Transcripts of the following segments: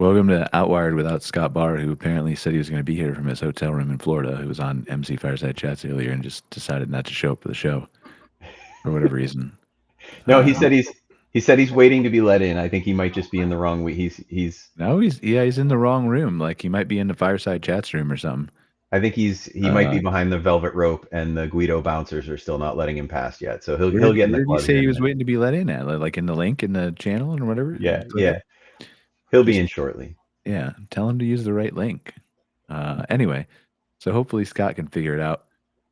Welcome to Outwired without Scott Bahr, who apparently said he was going to be here from his hotel room in Florida, who was on MC Fireside Chats earlier and just decided not to show up for the show for whatever reason. No, he said he's waiting to be let in. I think he might just be in the wrong way. He's No, he's in the wrong room. Like he might be in the Fireside Chats room or something. I think he might be behind the velvet rope, and the Guido bouncers are still not letting him pass yet. So he'll get in the Where did he club say here he in a was minute. waiting to be let in at? Like in the link in the channel or whatever? Yeah, Click it. yeah. He'll be Just in shortly. yeah, tell him to use the right link. Anyway, so hopefully Scott can figure it out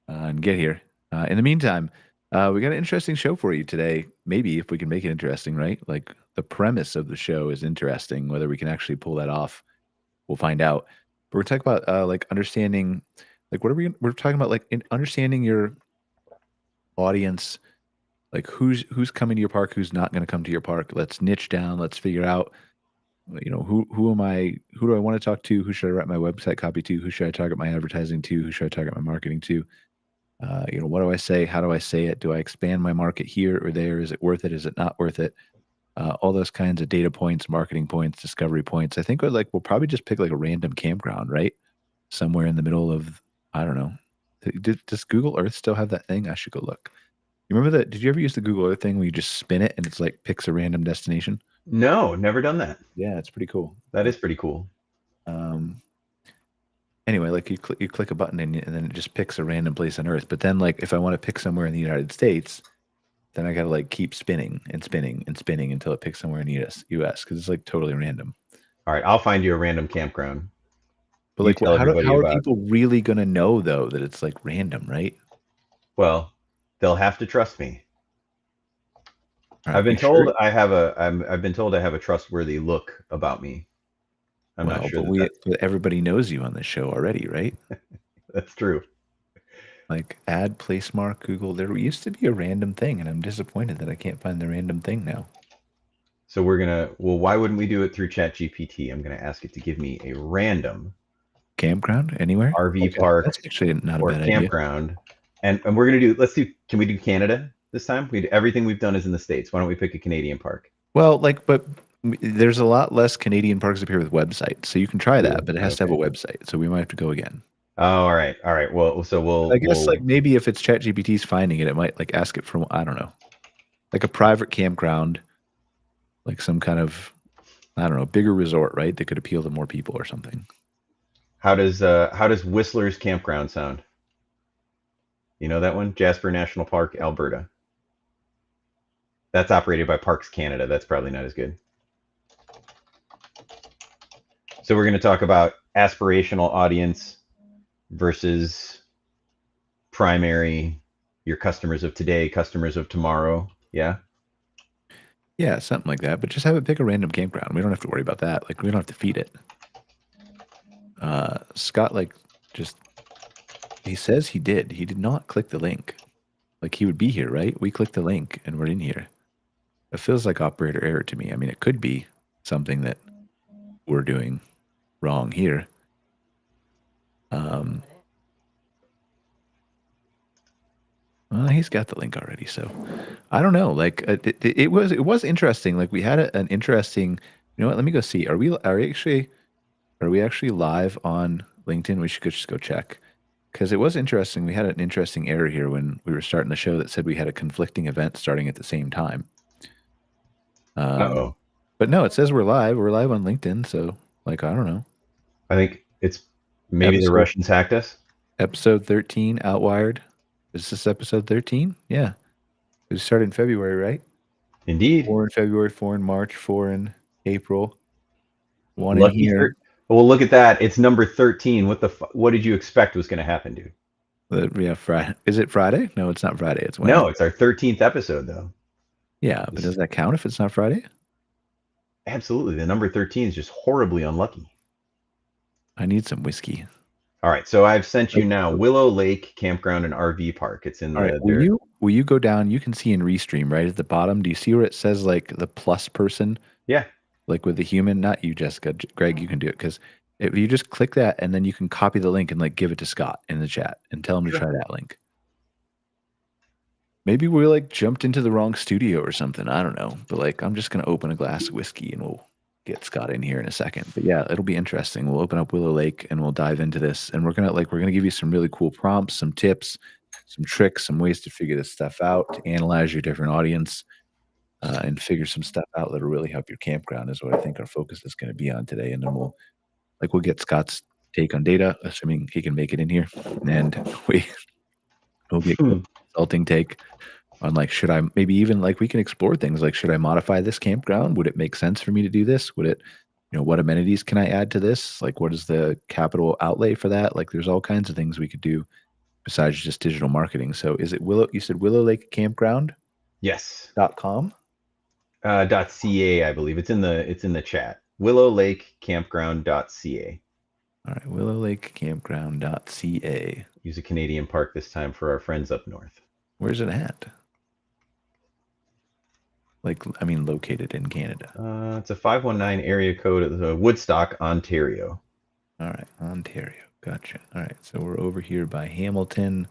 and get here. In the meantime, we got an interesting show for you today. Maybe if we can make it interesting, right? Like the premise of the show is interesting. Whether we can actually pull that off, we'll find out. But we're talking about like understanding, like what are we're talking about, like understanding your audience, like who's coming to your park, who's not going to come to your park. Let's niche down. Let's figure out, who am I? Who do I want to talk to? Who should I write my website copy to? Who should I target my advertising to? Who should I target my marketing to? What do I say? How do I say it? Do I expand my market here or there? Is it worth it? Is it not worth it? All those kinds of data points, marketing points, discovery points. I think we'll probably just pick like a random campground, right? Somewhere in the middle of, I don't know. Does Google Earth still have that thing? I should go look. You remember that? Did you ever use the Google Earth thing where you just spin it and it's like picks a random destination? No, never done that. Yeah, it's pretty cool. That is pretty cool. Um, anyway, like you click a button and then it just picks a random place on Earth. But then, like, if I want to pick somewhere in the United States, then I got to like keep spinning and spinning and spinning until it picks somewhere in the US because it's like totally random. All right, I'll find you a random campground. But You like, tell everybody how are about. people really gonna know though that it's like random, right? Well, they'll have to trust me. All I've right, been you sure? told I've been told I have a trustworthy look about me. I'm not Well, sure that but everybody knows you on this show already, right? that's true. Like add place mark Google. There used to be a random thing, and I'm disappointed that I can't find the random thing now. So why wouldn't we do it through ChatGPT? I'm gonna ask it to give me a random Campground anywhere? RV Okay, park that's actually not a or bad idea. campground, and can we do Canada this time? Everything we've done is in the States. Why don't we pick a Canadian park? Well, like, but there's a lot less Canadian parks up here with websites, so you can try that, True. but it has to have Okay. a website, so we might have to go again. Oh, all right. All right. Well, so I guess like maybe if it's ChatGPT's finding it, it might like ask it for, I don't know, like a private campground, like some kind of, I don't know, bigger resort, right? That could appeal to more people or something. how does Whistler's Campground sound? You know that one? Jasper National Park, Alberta. That's operated by Parks Canada. That's probably not as good. So we're going to talk about aspirational audience versus primary, your customers of today, customers of tomorrow. Yeah. Yeah, something like that. But just have it pick a random campground. We don't have to worry about that. Like we don't have to feed it. Scott, like, just he says he did. He did not click the link. Like he would be here, right? We clicked the link and we're in here. It feels like operator error to me. I mean, it could be something that we're doing wrong here. Well, he's got the link already, so I don't know. Like it was interesting. Like we had an interesting. You know what? Let me go see. Are we actually live on LinkedIn? We should just go check because it was interesting. We had an interesting error here when we were starting the show that said we had a conflicting event starting at the same time. Uh-oh. But no, it says we're live. We're live on LinkedIn. So like I don't know. I think it's maybe the Episode Russians hacked us. episode 13, Outwired. Is this episode 13? Yeah. It started in February, right? Indeed. 4 in February, 4 in March, 4 in April, 1 in Lucky here. Well, look at that. It's number 13. What did you expect was going to happen, dude? Yeah, Friday. Is it Friday? No, it's not Friday. It's Wednesday. No, it's our 13th episode, though. Yeah, but does that count if it's not Friday? Absolutely. The number 13 is just horribly unlucky. I need some whiskey. All right, so I've sent you now Willow Lake Campground and RV Park. It's in All right, will you go down? You can see in Restream right at the bottom. Do you see where it says like the plus person? Yeah. Like with the human, not you, Jessica. Greg, you can do it because if you just click that and then you can copy the link and like give it to Scott in the chat and tell him to try that link. Maybe we like jumped into the wrong studio or something. I don't know. But like I'm just gonna open a glass of whiskey and we'll get Scott in here in a second. But yeah, it'll be interesting. We'll open up Willow Lake and we'll dive into this, and we're gonna give you some really cool prompts, some tips, some tricks, some ways to figure this stuff out, to analyze your different audience, and figure some stuff out that'll really help your campground. Is what I think our focus is going to be on today, and then we'll get Scott's take on data, assuming he can make it in here, and we'll get consulting take on, like, should I maybe even, like, we can explore things like, should I modify this campground? Would it make sense for me to do this? Would it, what amenities can I add to this? Like, what is the capital outlay for that? Like, there's all kinds of things we could do besides just digital marketing. So is it you said Willow Lake Campground? Yes. .com? .ca, I believe. It's in the chat. Willow Lake Campground.ca. All right, Willow Lake Campground.ca. Use a Canadian park this time for our friends up north. Where's it at? Like, I mean, located in Canada. It's a 519 area code of Woodstock, Ontario. All right, Ontario. Gotcha. All right, so we're over here by Hamilton,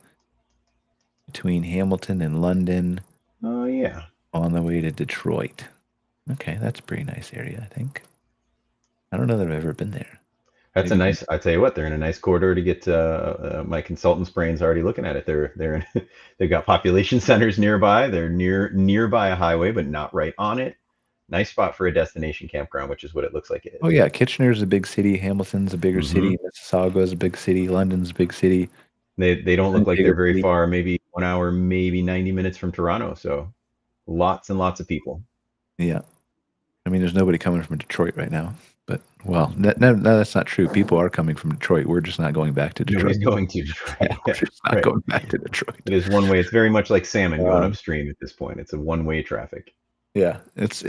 between Hamilton and London. Oh, yeah. On the way to Detroit. Okay, that's a pretty nice area, I think. I don't know that I've ever been there. That's a nice. I tell you what, they're in a nice corridor to get. My consultant's brain's already looking at it. They've got population centers nearby. They're nearby a highway, but not right on it. Nice spot for a destination campground, which is what it looks like it is. Oh yeah, Kitchener's a big city. Hamilton's a bigger city. Mississauga's a big city. London's a big city. They don't look like they're very far. Maybe 1 hour, maybe 90 minutes from Toronto. So lots and lots of people. Yeah, I mean, there's nobody coming from Detroit right now. But, well, no, that's not true. People are coming from Detroit. We're just not going back to Detroit. Nobody's going to Detroit. Yeah, we're just not going back to Detroit. It is one way. It's very much like salmon going upstream at this point. It's a one-way traffic. Yeah, that's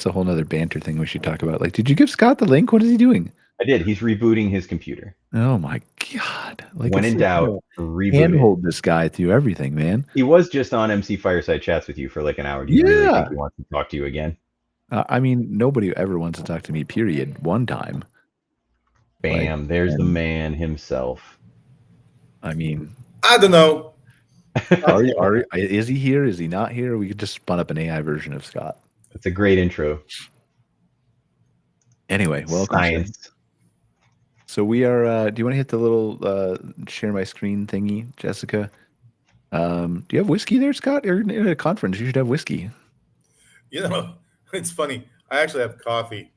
a whole nother banter thing we should talk about. Like, did you give Scott the link? What is he doing? I did. He's rebooting his computer. Oh my God! Like, when in doubt, reboot. Handhold this guy through everything, man. He was just on MC Fireside Chats with you for like an hour. Do you really think he wants to talk to you again? I mean, nobody ever wants to talk to me, period. One time. Bam, there's the man himself. I mean, I don't know. Is he here? Is he not here? We could just spun up an AI version of Scott. That's a great intro. Anyway, welcome. Science. So we are, do you want to hit the little share my screen thingy, Jessica? Do you have whiskey there, Scott? You're in a conference. You should have whiskey. It's funny. I actually have coffee.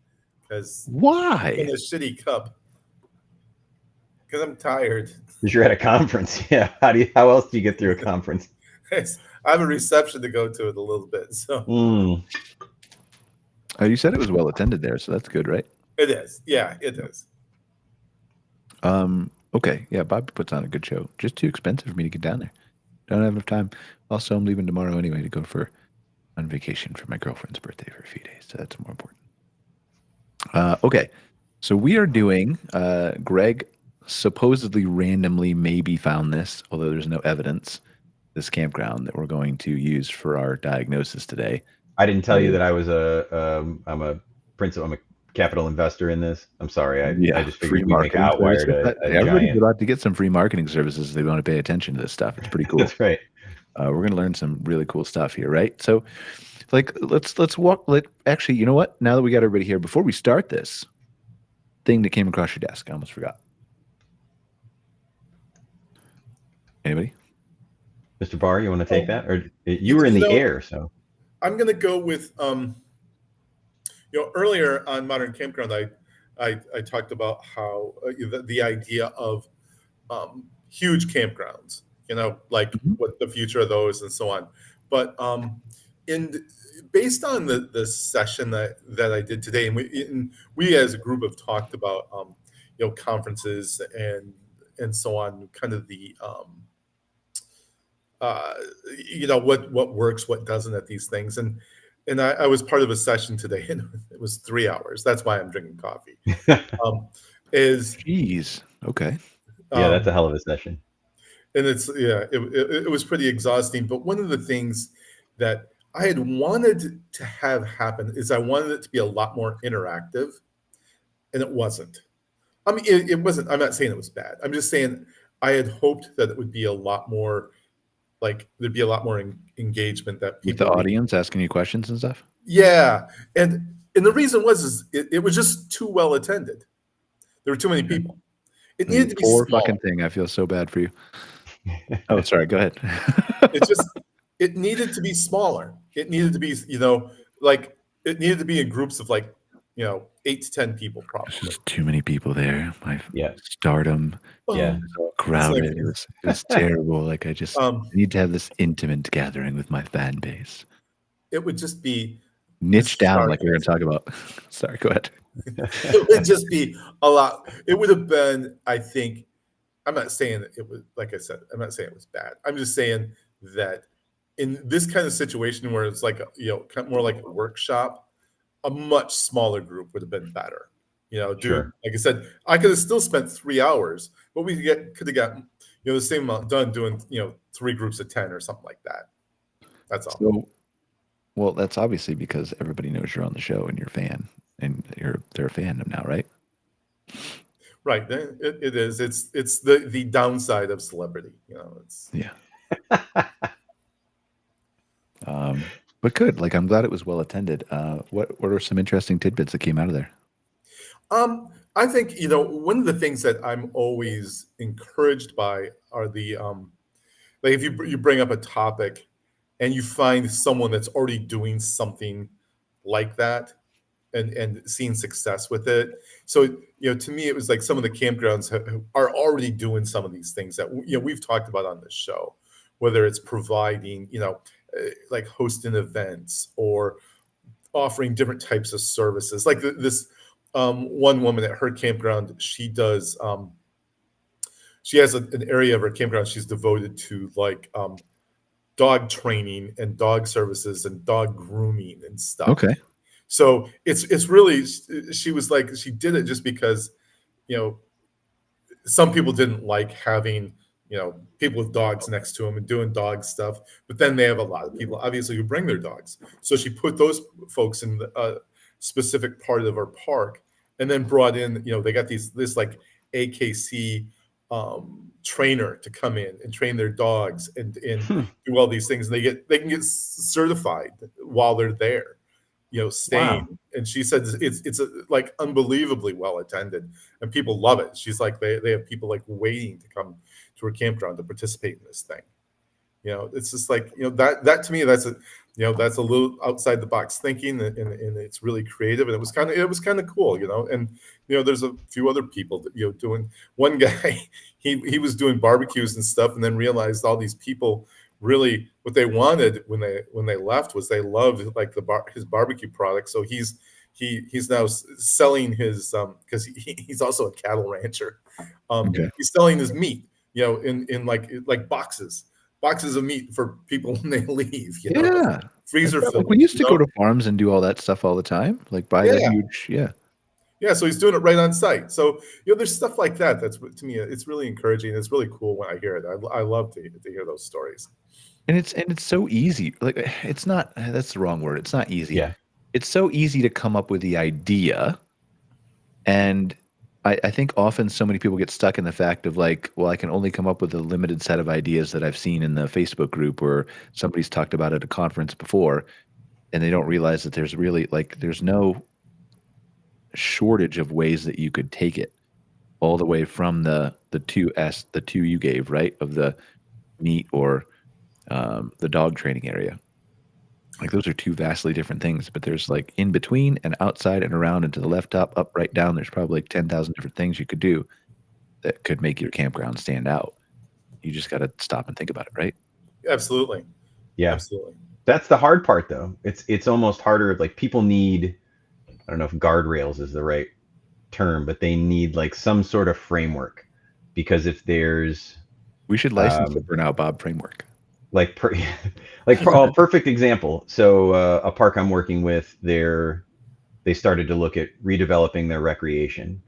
Why? In a shitty cup. Because I'm tired. Because you're at a conference. Yeah. How else do you get through a conference? I have a reception to go to it a little bit. So. Oh, you said it was well attended there, so that's good, right? It is. Yeah, it is. Okay. Yeah, Bobby puts on a good show. Just too expensive for me to get down there. Don't have enough time. Also, I'm leaving tomorrow anyway to go on vacation for my girlfriend's birthday for a few days, so that's more important. Okay, so we are doing, Greg supposedly randomly maybe found this, although there's no evidence, this campground that we're going to use for our diagnosis today. I didn't tell you that I was I'm a capital investor in this. I'm sorry. I just figured we'd make Outwired everybody's about to get some free marketing services if they want to pay attention to this stuff. It's pretty cool. That's right. We're going to learn some really cool stuff here, right? So, like, let's walk. Actually, you know what? Now that we got everybody here, before we start this thing that came across your desk, I almost forgot. Anybody? Mr. Bahr, you want to take that? Or you were in the air, so. I'm going to go with, earlier on Modern Campground, I talked about how the idea of huge campgrounds, like what the future of those and so on. But based on the session that I did today, and we as a group have talked about conferences and so on, kind of the what works, what doesn't at these things, and I was part of a session today, and it was 3 hours. That's why I'm drinking coffee. Jeez, okay, yeah, that's a hell of a session. And it was pretty exhausting. But one of the things that I had wanted to have happen is I wanted it to be a lot more interactive, and it wasn't. I mean, it wasn't. I'm not saying it was bad. I'm just saying I had hoped that it would be a lot more, like there'd be a lot more engagement that people with the audience asking you questions and stuff. Yeah, and And the reason was it was just too well attended. There were too many people. It needed to be Poor smaller. fucking thing. I feel so bad for you. Oh, sorry. Go ahead. It needed to be smaller. It needed to be, like it needed to be in groups of 8 to 10 people There's probably. just too many people there. My Yeah. stardom Yeah. was all crowded. It was terrible. Like I need to have this intimate gathering with my fan base. It would just be Niche down, like we were going to talk about. Sorry, go ahead. It would just be a lot. It would have been, I think, I'm not saying that it was, like I said, I'm not saying it was bad. I'm just saying that in this kind of situation where it's like, more like a workshop, a much smaller group would have been better. Sure. Like I said, I could have still spent 3 hours, but we could have gotten, the same amount done doing, 3 groups of 10 or something like that. That's all. So, well, that's obviously because everybody knows you're on the show and you're a fan, and they're a fandom now, right? Right. It is. It's the downside of celebrity. Yeah. But good. Like, I'm glad it was well attended. What are some interesting tidbits that came out of there? I think, one of the things that I'm always encouraged by are the like if you bring up a topic and you find someone that's already doing something like that and seeing success with it. So, to me, it was like some of the campgrounds are already doing some of these things that, we've talked about on this show, whether it's providing, like hosting events or offering different types of services. Like this one woman at her campground, she does, she has an area of her campground she's devoted to dog training and dog services and dog grooming and stuff. Okay. So it's really, she was like, she did it just because, some people didn't like having, people with dogs next to them and doing dog stuff. But then they have a lot of people, obviously, who bring their dogs. So she put those folks in a specific part of our park, and then brought in, they got this like AKC trainer to come in and train their dogs and do all these things. And they can get certified while they're there, staying. Wow. And she said it's like unbelievably well attended, and people love it. She's like, they have people like waiting to come to her campground to participate in this thing. It's just like, that to me, that's a little outside the box thinking, and it's really creative, and it was kind of cool, and there's a few other people that, doing. One guy, he was doing barbecues and stuff, and then realized all these people really what they wanted when they left was they loved like his barbecue products. So he's now selling his because he's also a cattle rancher. Okay. He's selling his meat, in like boxes of meat for people when they leave. Yeah. Freezer filled. Like we used to go to farms and do all that stuff all the time. Like buy that huge, Yeah, so he's doing it right on site. So there's stuff like that. That's, to me, it's really encouraging. It's really cool when I hear it. I love to hear those stories. And it's so easy. Like it's not. That's the wrong word. It's not easy. Yeah. It's so easy to come up with the idea, and I think often so many people get stuck in the fact of like, well, I can only come up with a limited set of ideas that I've seen in the Facebook group or somebody's talked about at a conference before, and they don't realize that there's really there's no shortage of ways that you could take it, all the way from the two you gave, right, of the meat or the dog training area. Like those are two vastly different things, but there's like in between and outside and around and to the left, top, up, right, down. There's probably like 10,000 different things you could do that could make your campground stand out. You just got to stop and think about it, right? Absolutely. Yeah. Absolutely. That's the hard part, though. It's almost harder. Like people need, I don't know if guardrails is the right term, but they need like some sort of framework, because if there's, we should license the Burnout Bob framework. Perfect example. So a park I'm working with, they started to look at redeveloping their recreation,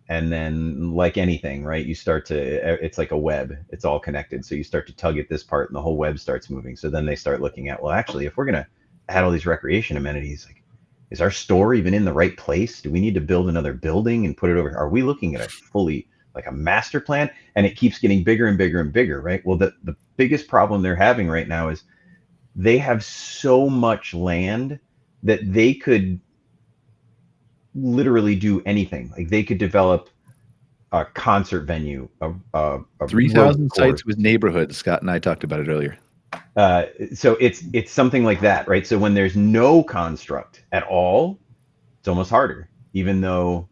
and then like anything, right? It's like a web. It's all connected. So you start to tug at this part, and the whole web starts moving. So then they start looking at, well, actually, if we're gonna add all these recreation amenities, like, is our store even in the right place? Do we need to build another building and put it over? Are we looking at a fully like a master plan? And it keeps getting bigger and bigger and bigger, right? Well, the biggest problem they're having right now is they have so much land that they could literally do anything. Like they could develop a concert venue, a 3,000 road sites course. with neighborhoods. Scott and I talked about it earlier. So it's something like that, right? So when there's no construct at all, it's almost harder, even though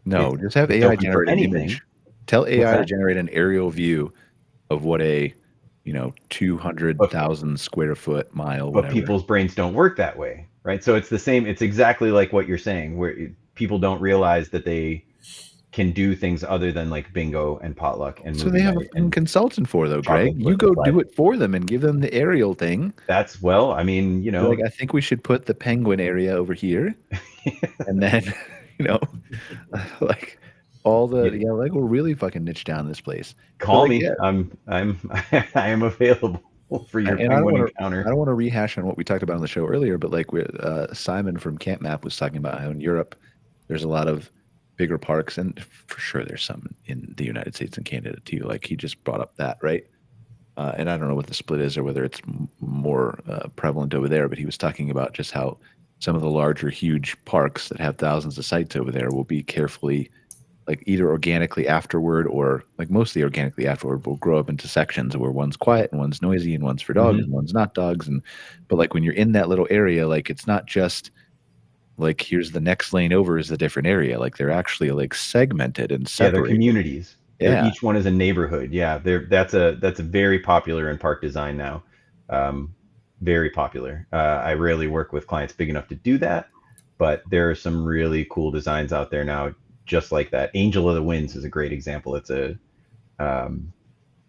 No, just have it's AI open for generate an anything. image. Tell What's AI to that? generate an aerial view of what a 200,000 square foot mile, But whatever. people's brains don't work that way, right? So it's the same. It's exactly like what you're saying, where people don't realize that they can do things other than like bingo and potluck and So movie they have a night fucking and consultant for, though, Greg. chocolate You flip and go slide. do it for them and give them the aerial thing. That's, well, I mean, Be like, I think we should put the penguin area over here, and then like all the like we'll really fucking niche down this place. call like, me. yeah. I am available for your And penguin encounter. I don't want to rehash on what we talked about on the show earlier, but like with Simon from Camp Map was talking about how in Europe there's a lot of bigger parks, and for sure there's some in the United States and Canada too. Like he just brought up that, right? And I don't know what the split is or whether it's more prevalent over there, but he was talking about just how some of the larger, huge parks that have thousands of sites over there will be carefully, like either organically afterward or like mostly organically afterward, will grow up into sections where one's quiet and one's noisy and one's for dogs and one's not dogs. But like when you're in that little area, like it's not just like here's the next lane over is a different area. Like they're actually like segmented and separated. Yeah, they're communities. Yeah. Each one is a neighborhood. Yeah, that's a very popular in park design now. Very popular. I rarely work with clients big enough to do that, but there are some really cool designs out there now just like that. Angel of the Winds is a great example. It's a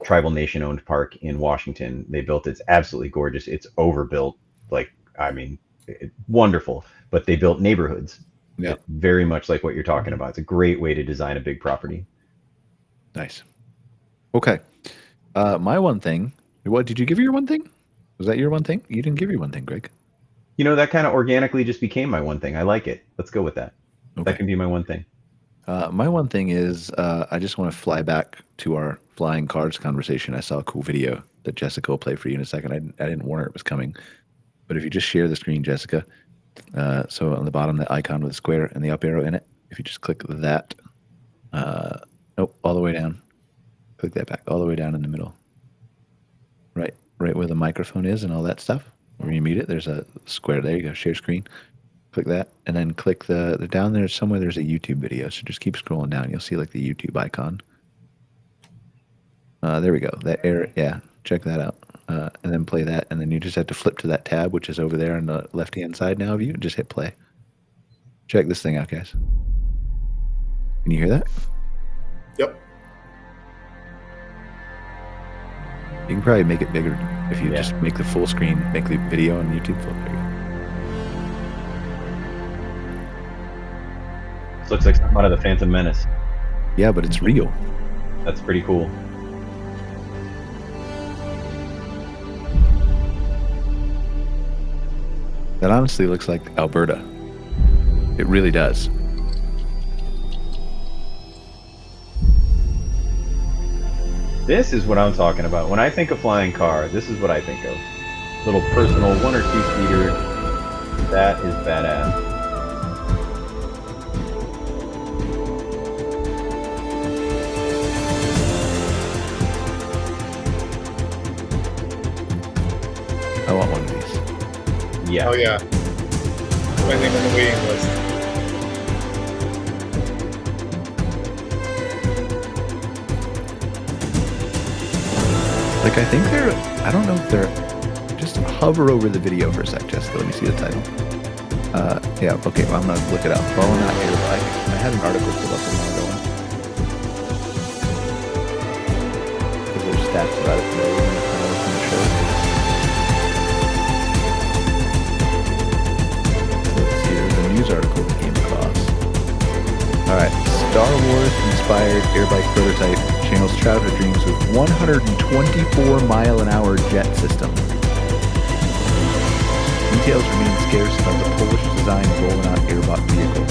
tribal nation owned park in Washington. They built it's absolutely gorgeous. It's overbuilt, like, I mean, wonderful, but they built neighborhoods. Yeah, very much like what you're talking about. It's a great way to design a big property. Nice. Okay. My one thing. What did you give your one thing? Was that your one thing? You didn't give your one thing, Greg. You know, that kind of organically just became my one thing. I like it. Let's go with that. Okay. That can be my one thing. My one thing is I just want to fly back to our flying cars conversation. I saw a cool video that Jessica will play for you in a second. I didn't warn her it was coming. But if you just share the screen, Jessica, so on the bottom, the icon with a square and the up arrow in it, if you just click that, nope, all the way down. Click that back, all the way down in the middle. Right where the microphone is and all that stuff. Where you mute it, there's a square. There you go, share screen. Click that, and then click the down there somewhere. There's a YouTube video, so just keep scrolling down. You'll see like the YouTube icon. There we go. That arrow, yeah. Check that out, and then play that, and then you just have to flip to that tab, which is over there on the left-hand side now of you. Just hit play. Check this thing out, guys. Can you hear that? Yep. You can probably make it bigger if you Yeah. just make the full screen, make the video on YouTube full. There you go. This looks like something out of the Phantom Menace. Yeah, but it's real. That's pretty cool. That honestly looks like Alberta. It really does. This is what I'm talking about. When I think of flying car, this is what I think of. Little personal 1 or 2 seater. That is badass. I want one of these. Yeah. Oh yeah. My name on the waiting list. Like, I think they're, I don't know if they're, just hover over the video for a sec, Jessica. Let me see the title. Yeah, okay, well, I'm going to look it up. Fallen Out Air Bike. I had an article pulled up a while ago. Because there's stats about it today. We're going to open the show. Let's see, there's a news article that came across. Alright, Star Wars inspired air bike prototype channels childhood dreams with 124-mile-an-hour jet system. Details remain scarce about the Polish-designed rolling-out airbot vehicle.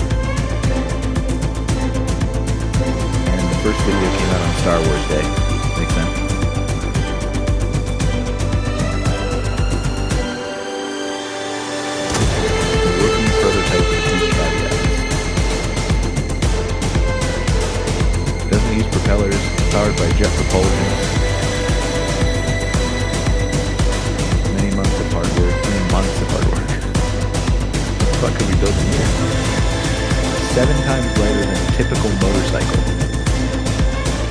And the first video came out on Star Wars Day. Makes sense. The working prototype with a few caveats. powered by jet propulsion. Many months of hard work. What could we build in here? 7 times lighter than a typical motorcycle.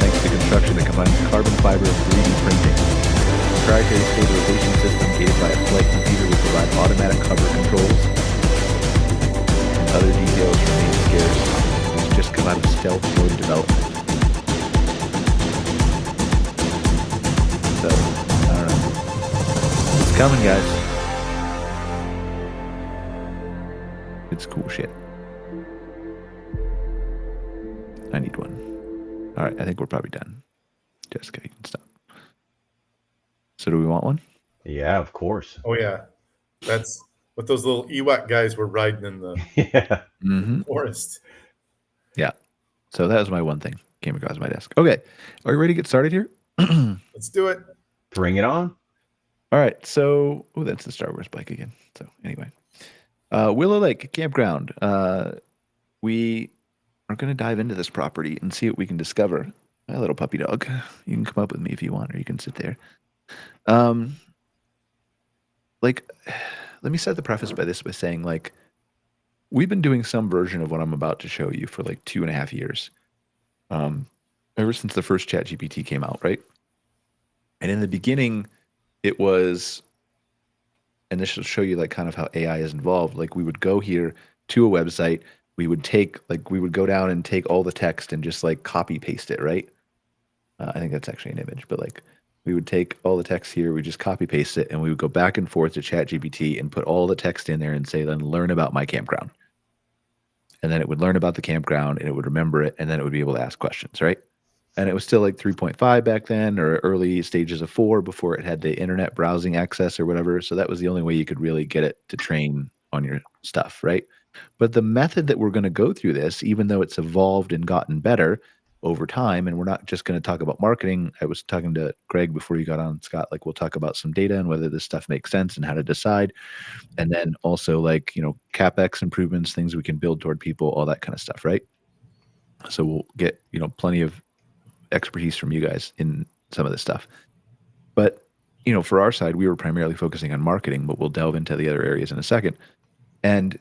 Thanks to construction that combines carbon fiber and 3D printing. Proprietary stabilization system aided by a flight computer will provide automatic hover controls. And other details remain scarce. It's just come out of stealth mode development. So, I don't know. It's coming, guys. It's cool shit. I need one. All right, I think we're probably done. Jessica, you can stop. So do we want one? Yeah, of course. Oh yeah, that's what those little Ewok guys were riding in the forest. Yeah. So that was my one thing. Came across my desk. Okay. Are you ready to get started here? Let's do it. Bring it on. All right. So, that's the Star Wars bike again. So anyway, Willow Lake Campground. We are going to dive into this property and see what we can discover. My little puppy dog. You can come up with me if you want, or you can sit there. Let me start the preface by saying, like, we've been doing some version of what I'm about to show you for like 2.5 years. Ever since the first ChatGPT came out, right? And in the beginning, it was, and this will show you like kind of how AI is involved. Like, we would go here to a website, we would go down and take all the text and just like copy paste it, right? I think that's actually an image, but like we would take all the text here, we just copy paste it, and we would go back and forth to ChatGPT and put all the text in there and say, then learn about my campground. And then it would learn about the campground and it would remember it, and then it would be able to ask questions, right? And it was still like 3.5 back then, or early stages of 4 before it had the internet browsing access or whatever. So that was the only way you could really get it to train on your stuff, right? But the method that we're going to go through this, even though it's evolved and gotten better over time, and we're not just going to talk about marketing. I was talking to Greg before you got on, Scott, like we'll talk about some data and whether this stuff makes sense and how to decide. And then also like, CapEx improvements, things we can build toward people, all that kind of stuff, right? So we'll get, plenty of expertise from you guys in some of this stuff. But, for our side, we were primarily focusing on marketing, but we'll delve into the other areas in a second. And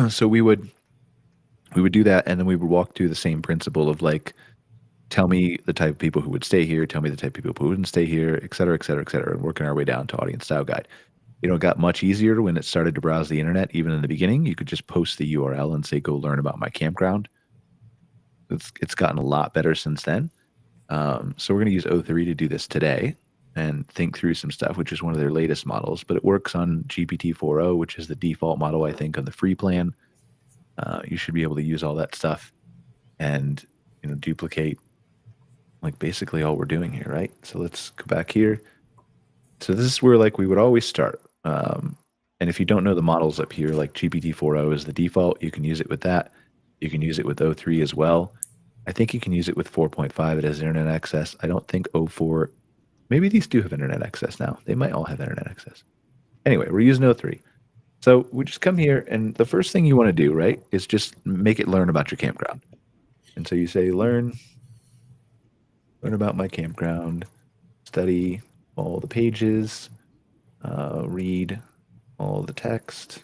so we would do that, and then we would walk through the same principle of like, tell me the type of people who would stay here, tell me the type of people who wouldn't stay here, et cetera, et cetera, et cetera, and working our way down to audience style guide. It got much easier when it started to browse the internet. Even in the beginning, you could just post the URL and say, go learn about my campground. It's gotten a lot better since then. So we're going to use O3 to do this today and think through some stuff, which is one of their latest models, but it works on GPT-4o, which is the default model, I think, on the free plan. You should be able to use all that stuff and, duplicate like basically all we're doing here, right? So let's go back here. So this is where like we would always start. And if you don't know the models up here, like GPT-4o is the default. You can use it with that. You can use it with O3 as well. I think you can use it with 4.5. It has internet access. I don't think 04. Maybe these do have internet access now. They might all have internet access. Anyway, we're using O3. So we just come here, and the first thing you want to do, right, is just make it learn about your campground. And so you say, learn about my campground, study all the pages, read all the text,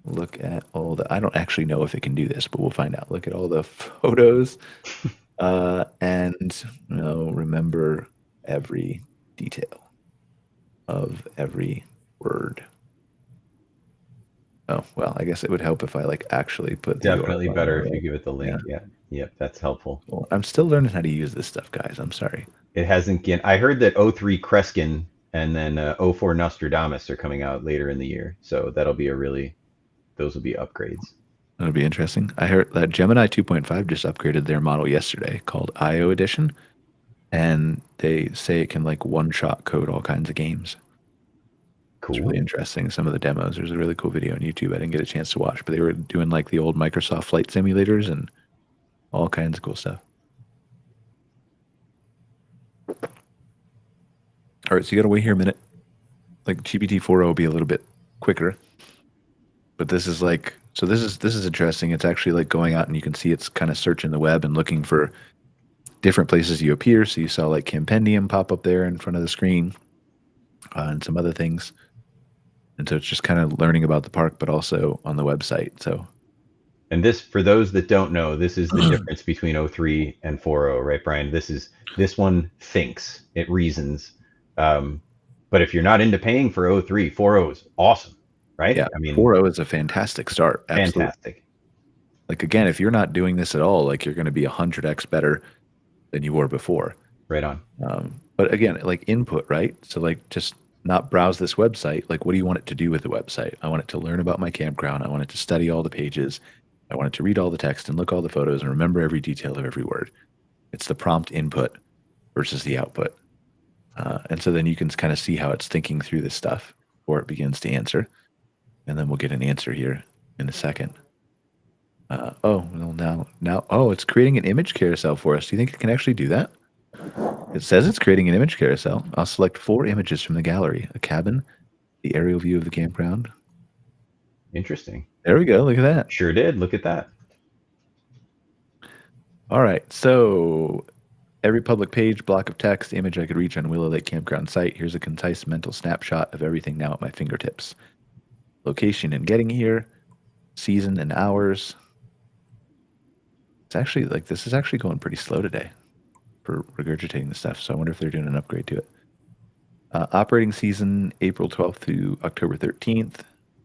look at all the, I don't actually know if it can do this, but we'll find out. Look at all the photos, and remember every detail of every word. Oh, well, I guess it would help if I like actually put definitely better if you give it the link. Yeah. Yep, that's helpful. Well, I'm still learning how to use this stuff, guys. I'm sorry. It hasn't get. I heard that 03 Kreskin and then 04 Nostradamus are coming out later in the year. So that'll be those will be upgrades. That'll be interesting. I heard that Gemini 2.5 just upgraded their model yesterday called IO Edition. And they say it can like one-shot code all kinds of games. Cool. It's really interesting. Some of the demos. There's a really cool video on YouTube. I didn't get a chance to watch, but they were doing like the old Microsoft flight simulators and all kinds of cool stuff. All right, so you got to wait here a minute. Like GPT-4o will be a little bit quicker, but this is like, so this is interesting. It's actually like going out and you can see it's kind of searching the web and looking for different places you appear. So you saw like Campendium pop up there in front of the screen, and some other things. And so it's just kind of learning about the park, but also on the website. So, and this, for those that don't know, this is the difference between 03 and 4.0, right, Brian? This one thinks, it reasons. But if you're not into paying for 03, 4.0 is awesome, right? yeah, I mean, 4.0 is a fantastic start. Absolutely. fantastic. Like, again, if you're not doing this at all, like you're going to be 100x better than you were before. Right on. But again, like input, right? So like just not browse this website. Like, what do you want it to do with the website? I want it to learn about my campground. I want it to study all the pages. I want it to read all the text and look all the photos and remember every detail of every word. It's the prompt input versus the output. And so then you can kind of see how it's thinking through this stuff before it begins to answer. And then we'll get an answer here in a second. It's creating an image carousel for us. Do you think it can actually do that? It says it's creating an image carousel. I'll select 4 images from the gallery: a cabin, the aerial view of the campground. Interesting. There we go. Look at that. Sure did. Look at that. All right. So every public page, block of text, image I could reach on Willow Lake Campground site. Here's a concise mental snapshot of everything now at my fingertips. Location and getting here, season and hours. It's actually like, this is actually going pretty slow today for regurgitating the stuff. So I wonder if they're doing an upgrade to it. Operating season, April 12th to October 13th.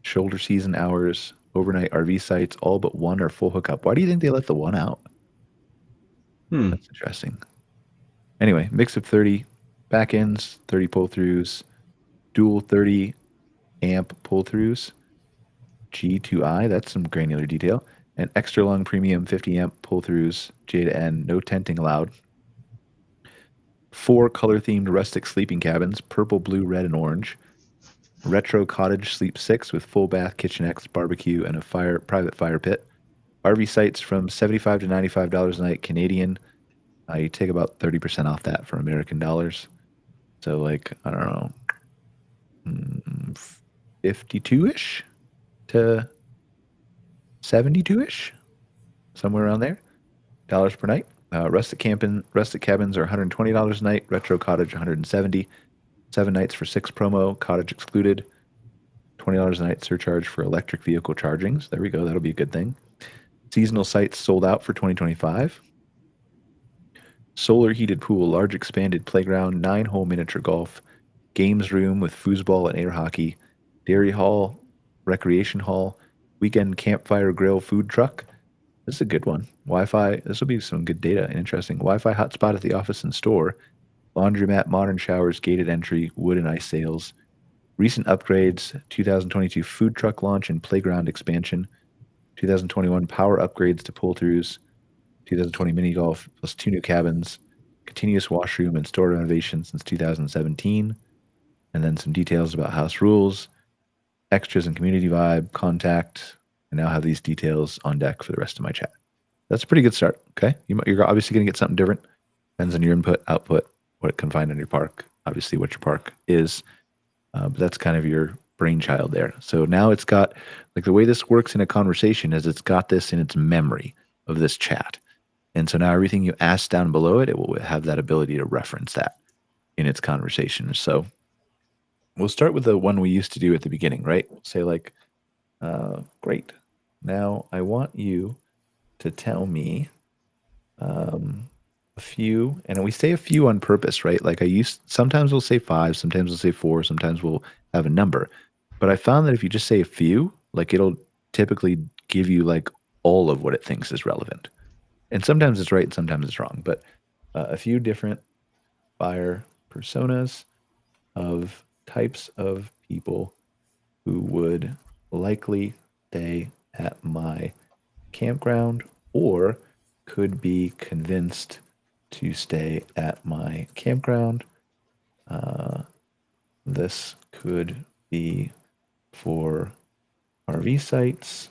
Shoulder season hours, overnight RV sites, all but one are full hookup. Why do you think they let the one out? That's interesting. Anyway, mix of 30 back ends, 30 pull-throughs, dual 30 amp pull-throughs, G2I, that's some granular detail, and extra long premium 50 amp pull-throughs, J to N, no tenting allowed. 4 color-themed rustic sleeping cabins, purple, blue, red, and orange. Retro cottage sleep 6 with full bath, kitchenette, barbecue, and a private fire pit. RV sites from $75 to $95 a night Canadian. You take about 30% off that for American dollars. So like, I don't know, 52-ish to 72-ish, somewhere around there, dollars per night. Rustic cabins are $120 a night. Retro cottage $170. 7 nights for 6 promo, cottage excluded. $20 a night surcharge for electric vehicle chargings. There we go. That'll be a good thing. Seasonal sites sold out for 2025. Solar heated pool, large expanded playground, 9-hole miniature golf, games room with foosball and air hockey, dairy hall, recreation hall, weekend campfire grill food truck. This is a good one. Wi-Fi. This will be some good data and interesting. Wi-Fi hotspot at the office and store. Laundromat, modern showers, gated entry, wood and ice sails. Recent upgrades, 2022 food truck launch and playground expansion. 2021 power upgrades to pull-throughs. 2020 mini golf plus 2 new cabins. Continuous washroom and store renovation since 2017. And then some details about house rules, extras and community vibe, contact. I now have these details on deck for the rest of my chat. That's a pretty good start, okay? You're obviously going to get something different. Depends on your input, output, what it can find in your park, obviously what your park is. But that's kind of your brainchild there. So now it's got, like the way this works in a conversation is it's got this in its memory of this chat. And so now everything you ask down below it, it will have that ability to reference that in its conversation. So we'll start with the one we used to do at the beginning, right? We'll say like, great. Now I want you to tell me a few, and we say a few on purpose, right? Like sometimes we'll say 5, sometimes we'll say 4, sometimes we'll have a number. But I found that if you just say a few, like it'll typically give you like all of what it thinks is relevant. And sometimes it's right and sometimes it's wrong. But a few different buyer personas of types of people who would likely stay at my campground or could be convinced to stay at my campground. This could be for RV sites,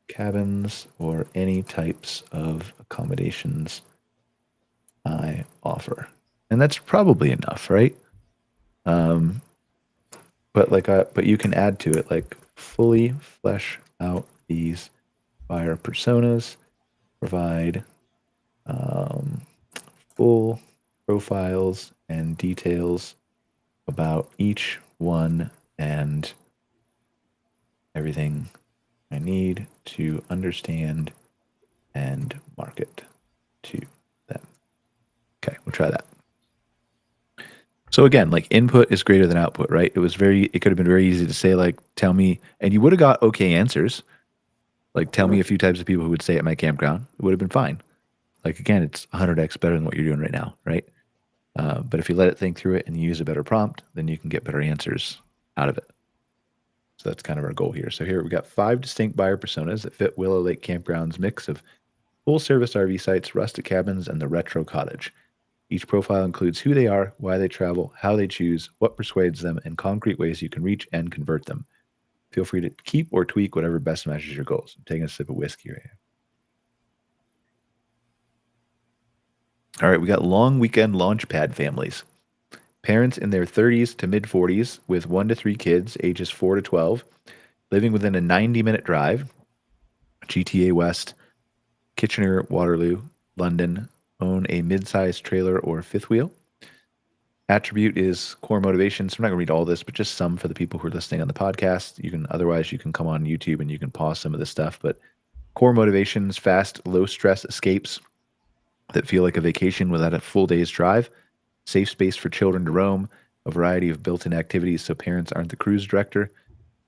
cabins, or any types of accommodations I offer. And that's probably enough, right? But you can add to it, like fully flesh out these buyer personas, provide full profiles and details about each one and everything I need to understand and market to them. Okay, we'll try that. So again, like input is greater than output, right? It could have been very easy to say like, tell me, and you would have got okay answers. Like tell me a few types of people who would stay at my campground. It would have been fine. Like again, it's 100x better than what you're doing right now, right? But if you let it think through it and you use a better prompt, then you can get better answers out of it. So that's kind of our goal here. So here we got 5 distinct buyer personas that fit Willow Lake Campground's mix of full-service RV sites, rustic cabins, and the retro cottage. Each profile includes who they are, why they travel, how they choose, what persuades them, and concrete ways you can reach and convert them. Feel free to keep or tweak whatever best matches your goals. I'm taking a sip of whiskey right here. All right, we got long weekend launchpad families. Parents in their 30s to mid 40s with 1 to 3 kids, ages 4 to 12, living within a 90-minute drive, GTA West, Kitchener, Waterloo, London, own a mid-sized trailer or fifth wheel. Attribute is core motivations. I'm not going to read all this, but just some for the people who are listening on the podcast. You can come on YouTube and you can pause some of this stuff. But core motivations, fast, low-stress escapes that feel like a vacation without a full day's drive, safe space for children to roam, a variety of built-in activities so parents aren't the cruise director,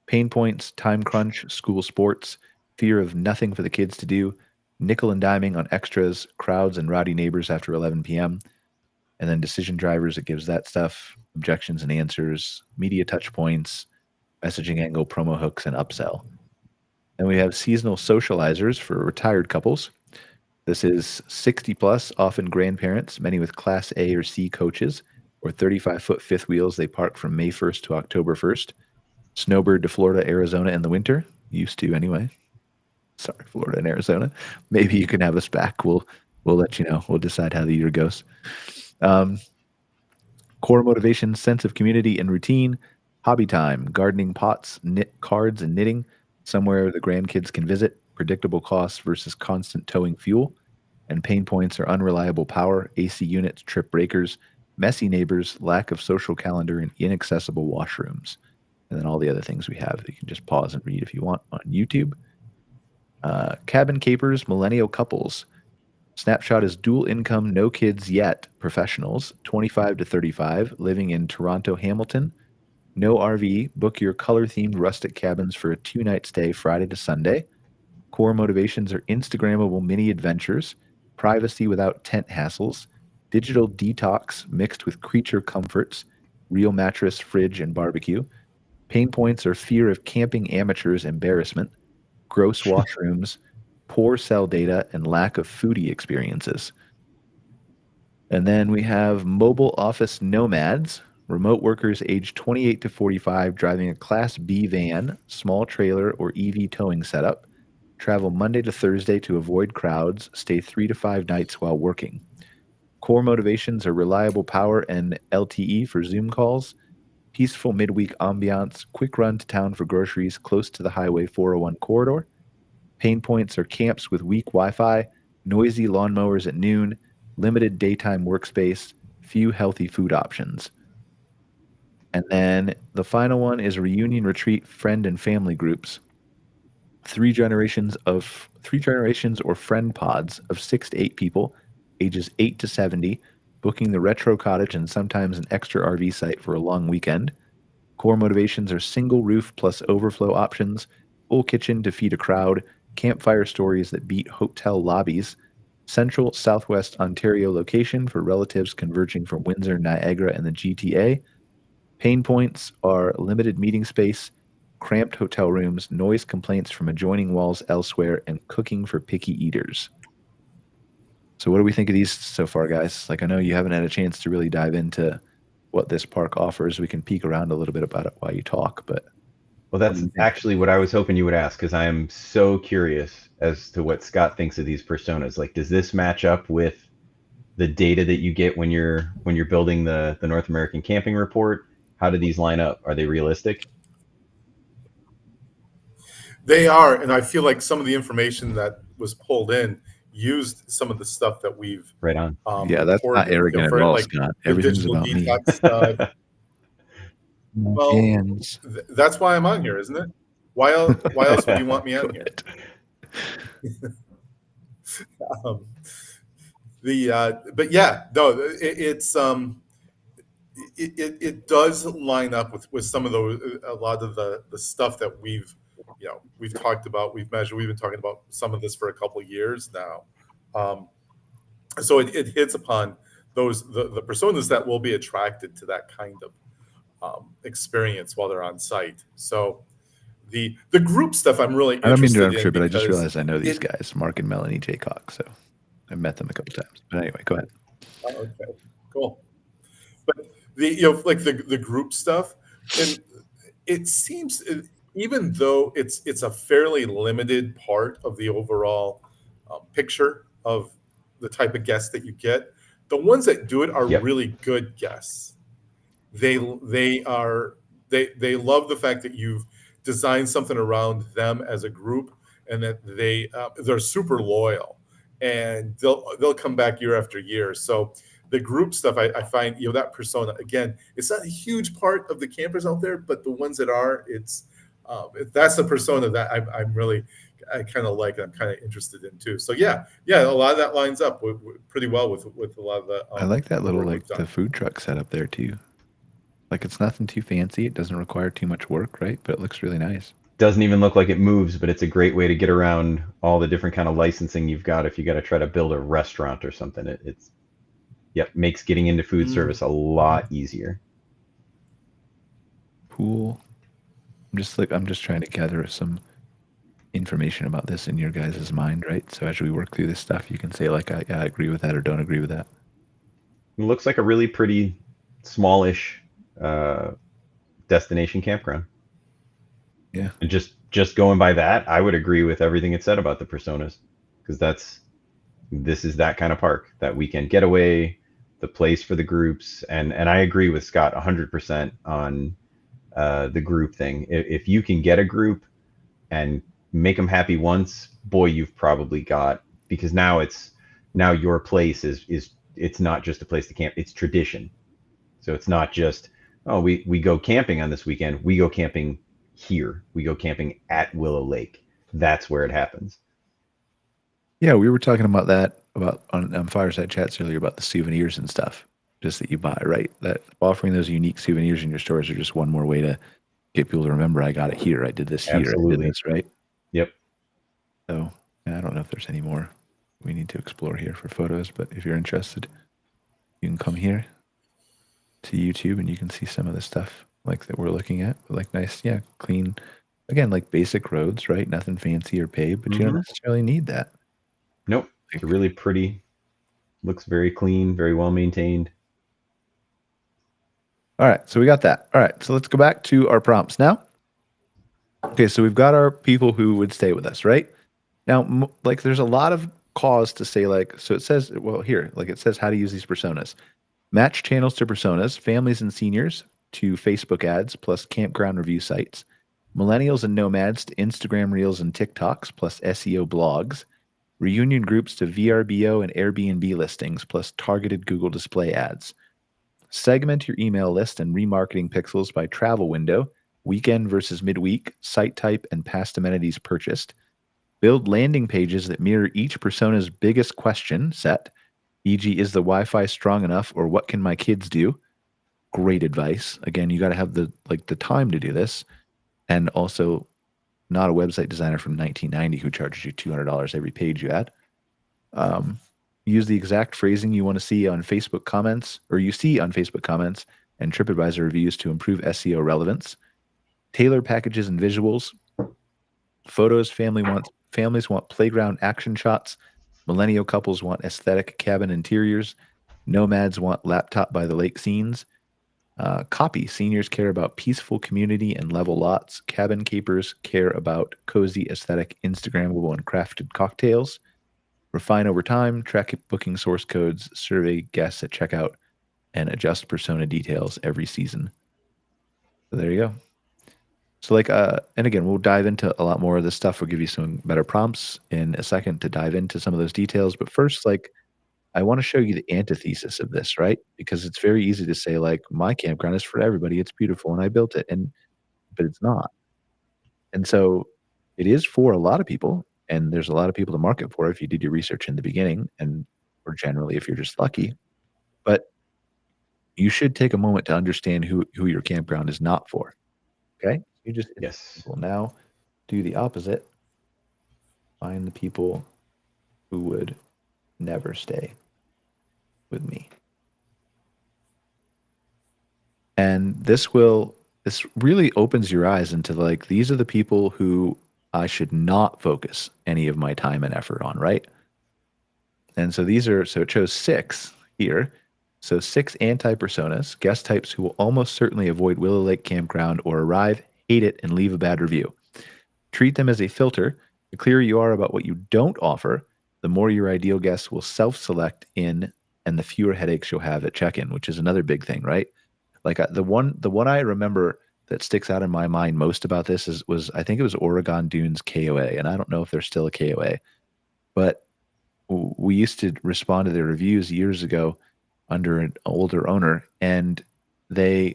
pain points, time crunch, school sports, fear of nothing for the kids to do, nickel and diming on extras, crowds and rowdy neighbors after 11 p.m., and then decision drivers, it gives that stuff, objections and answers, media touch points, messaging angle, promo hooks, and upsell. And we have seasonal socializers for retired couples. This is 60 plus, often grandparents, many with Class A or C coaches, or 35-foot fifth wheels they park from May 1st to October 1st. Snowbird to Florida, Arizona in the winter. Used to anyway. Sorry, Florida and Arizona. Maybe you can have us back. We'll let you know. We'll decide how the year goes. Core motivation, sense of community and routine, hobby time, gardening, pots, knit cards, and knitting, somewhere the grandkids can visit, predictable costs versus constant towing fuel, and pain points are unreliable power, AC units, trip breakers, messy neighbors, lack of social calendar, and inaccessible washrooms. And then all the other things we have that you can just pause and read if you want on YouTube. Cabin capers, millennial couples. Snapshot is dual income, no kids yet, professionals, 25 to 35, living in Toronto, Hamilton. No RV, book your color-themed rustic cabins for a 2-night stay Friday to Sunday. Core motivations are Instagrammable mini adventures, privacy without tent hassles, digital detox mixed with creature comforts, real mattress, fridge, and barbecue. Pain points are fear of camping amateurs' embarrassment, gross washrooms, poor cell data, and lack of foodie experiences. And then we have mobile office nomads, remote workers aged 28 to 45 driving a Class B van, small trailer, or EV towing setup, travel Monday to Thursday to avoid crowds, stay 3 to 5 nights while working. Core motivations are reliable power and LTE for Zoom calls, peaceful midweek ambiance, quick run to town for groceries close to the Highway 401 corridor. Pain points are camps with weak Wi-Fi, noisy lawnmowers at noon, limited daytime workspace, few healthy food options. And then the final one is reunion retreat friend and family groups. 3 generations or friend pods of 6 to 8 people, ages 8 to 70, booking the retro cottage and sometimes an extra RV site for a long weekend. Core motivations are single roof plus overflow options, full kitchen to feed a crowd, campfire stories that beat hotel lobbies, central southwest Ontario location for relatives converging from Windsor, Niagara, and the GTA. Pain points are limited meeting space, cramped hotel rooms, noise complaints from adjoining walls elsewhere, and cooking for picky eaters. So what do we think of these so far, guys? Like, I know you haven't had a chance to really dive into what this park offers. We can peek around a little bit about it while you talk, but well, that's actually what I was hoping you would ask, because I am so curious as to what Scott thinks of these personas. Like, does this match up with the data that you get when you're building the North American Camping Report? How do these line up? Are they realistic? They are, and I feel like some of the information that was pulled in, used some of the stuff that we've Right on. Yeah, that's not reported, arrogant for at all, like Scott. the Everything's digital about me. detox stuff. My Well, hands. that's why I'm on here, isn't it? Why else would you want me on here? But yeah, no, it does line up with some of a lot of the stuff that we've talked about, we've measured. We've been talking about some of this for a couple of years now. So it hits upon the personas that will be attracted to that kind of experience while they're on site. So the group stuff I'm really I don't mean to interested interrupt you, in but I just because realized I know these guys, Mark and Melanie Jaycock. So I've met them a couple times. But anyway, go ahead. Okay, cool. But like the group stuff, and it seems, even though it's a fairly limited part of the overall picture of the type of guests that you get, the ones that do it are Yep. really good guests. They love the fact that you've designed something around them as a group, and that they're super loyal, and they'll come back year after year. So the group stuff, I find, that persona, again, it's not a huge part of the campers out there, but the ones that are, that's the persona that I kind of like, and I'm kind of interested in too. So yeah, a lot of that lines up pretty well with a lot of the. I like that little, work like we've done. the food truck setup there too. Like it's nothing too fancy. It doesn't require too much work, right? But it looks really nice. Doesn't even look like it moves, but it's a great way to get around all the different kind of licensing you've got if you got to try to build a restaurant or something. Makes getting into food service a lot easier. Pool. I'm just trying to gather some information about this in your guys' mind, right? So as we work through this stuff, you can say like, I agree with that or don't agree with that. It looks like a really pretty smallish destination campground. Yeah. And just going by that, I would agree with everything it said about the personas, because this is that kind of park, that weekend getaway, the place for the groups, and I agree with Scott 100% on the group thing. If you can get a group and make them happy once, boy, you've probably got, because now your place is it's not just a place to camp, it's tradition. So it's not just, oh, we go camping on this weekend, we go camping here, we go camping at Willow Lake. That's where it happens. Yeah, we were talking about that on Fireside Chats earlier about the souvenirs and stuff, just that you buy, right? That offering those unique souvenirs in your stores are just one more way to get people to remember, I got it here, I did this here, Absolutely. I did this, right? Yep. So I don't know if there's any more we need to explore here for photos, but if you're interested, you can come here to YouTube and you can see some of the stuff like that we're looking at, like nice, clean, again, like basic roads, right? Nothing fancy or paved, but you don't necessarily need that. Nope. It's really pretty. Looks very clean, very well maintained. All right, so we got that. All right, so let's go back to our prompts now. Okay, so we've got our people who would stay with us, right? Now, like there's a lot of cause to say like, so it says, well, here, like it says how to use these personas. Match channels to personas, families and seniors to Facebook ads plus campground review sites, millennials and nomads to Instagram Reels and TikToks plus SEO blogs, reunion groups to VRBO and Airbnb listings plus targeted Google display ads. Segment your email list and remarketing pixels by travel window, weekend versus midweek, site type, and past amenities purchased. Build landing pages that mirror each persona's biggest question set, e.g., is the Wi-Fi strong enough or what can my kids do? Great advice. Again, you got to have the time to do this, and also not a website designer from 1990 who charges you $200 every page you add. Use the exact phrasing you want to see on Facebook comments, or you see on Facebook comments and TripAdvisor reviews to improve SEO relevance. Tailor packages and visuals. Photos, families want playground action shots. Millennial couples want aesthetic cabin interiors. Nomads want laptop by the lake scenes. Copy. Seniors care about peaceful community and level lots. Cabin capers care about cozy, aesthetic, Instagrammable, and crafted cocktails. Refine over time. Track booking source codes. Survey guests at checkout. And adjust persona details every season. So there you go. So like, and again, we'll dive into a lot more of this stuff. We'll give you some better prompts in a second to dive into some of those details. But first, like, I want to show you the antithesis of this, right? Because it's very easy to say, like, my campground is for everybody. It's beautiful and I built it. But it's not. And so it is for a lot of people. And there's a lot of people to market for if you did your research in the beginning or generally if you're just lucky. But you should take a moment to understand who your campground is not for. Okay? You just Yes. will now do the opposite. Find the people who would never stay with me. And this really opens your eyes into like, these are the people who I should not focus any of my time and effort on, right? And so it shows 6 here. So 6 anti-personas, guest types who will almost certainly avoid Willow Lake Campground or arrive, hate it, and leave a bad review. Treat them as a filter. The clearer you are about what you don't offer, the more your ideal guests will self-select in, and the fewer headaches you'll have at check-in, which is another big thing, right? Like the one I remember that sticks out in my mind most about this was I think it was Oregon Dunes KOA, and I don't know if they're still a KOA, but we used to respond to their reviews years ago under an older owner, and we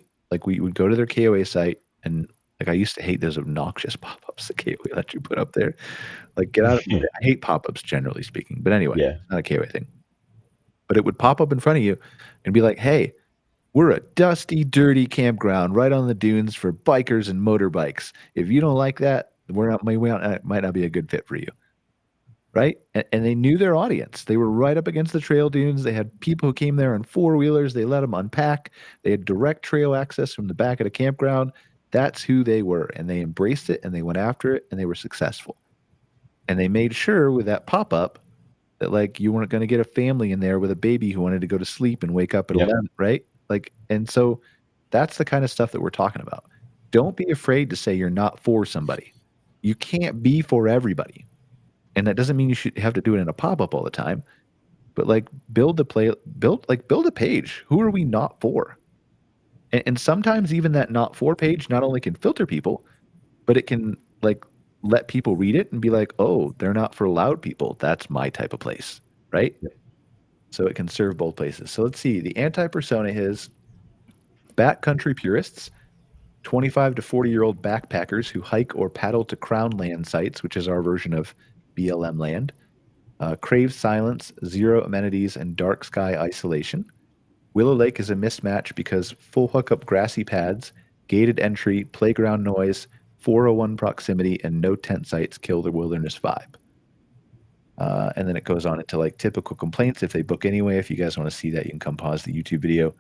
would go to their KOA site, and like I used to hate those obnoxious pop-ups that KOA let you put up there. Like, get out of I hate pop-ups generally speaking, but anyway, Yeah. it's not a KOA thing. But it would pop up in front of you and be like, hey, we're a dusty, dirty campground right on the dunes for bikers and motorbikes. If you don't like that, it might not be a good fit for you. Right? And they knew their audience. They were right up against the trail dunes. They had people who came there on 4-wheelers. They let them unpack. They had direct trail access from the back of the campground. That's who they were. And they embraced it and they went after it and they were successful. And they made sure with that pop-up that like you weren't going to get a family in there with a baby who wanted to go to sleep and wake up at 11, right? Like, and so that's the kind of stuff that we're talking about. Don't be afraid to say you're not for somebody. You can't be for everybody. And that doesn't mean you should have to do it in a pop-up all the time, but like build a page. Who are we not for? And sometimes even that not for page not only can filter people, but it can like let people read it and be like, oh, they're not for loud people. That's my type of place, right? Yep. So it can serve both places. So let's see. The anti-persona is backcountry purists, 25 to 40-year-old backpackers who hike or paddle to crown land sites, which is our version of BLM land, crave silence, zero amenities, and dark sky isolation. Willow Lake is a mismatch because full hookup grassy pads, gated entry, playground noise, 401 proximity, and no tent sites kill the wilderness vibe. And then it goes on into like typical complaints if they book anyway. If you guys want to see that, you can come pause the YouTube video.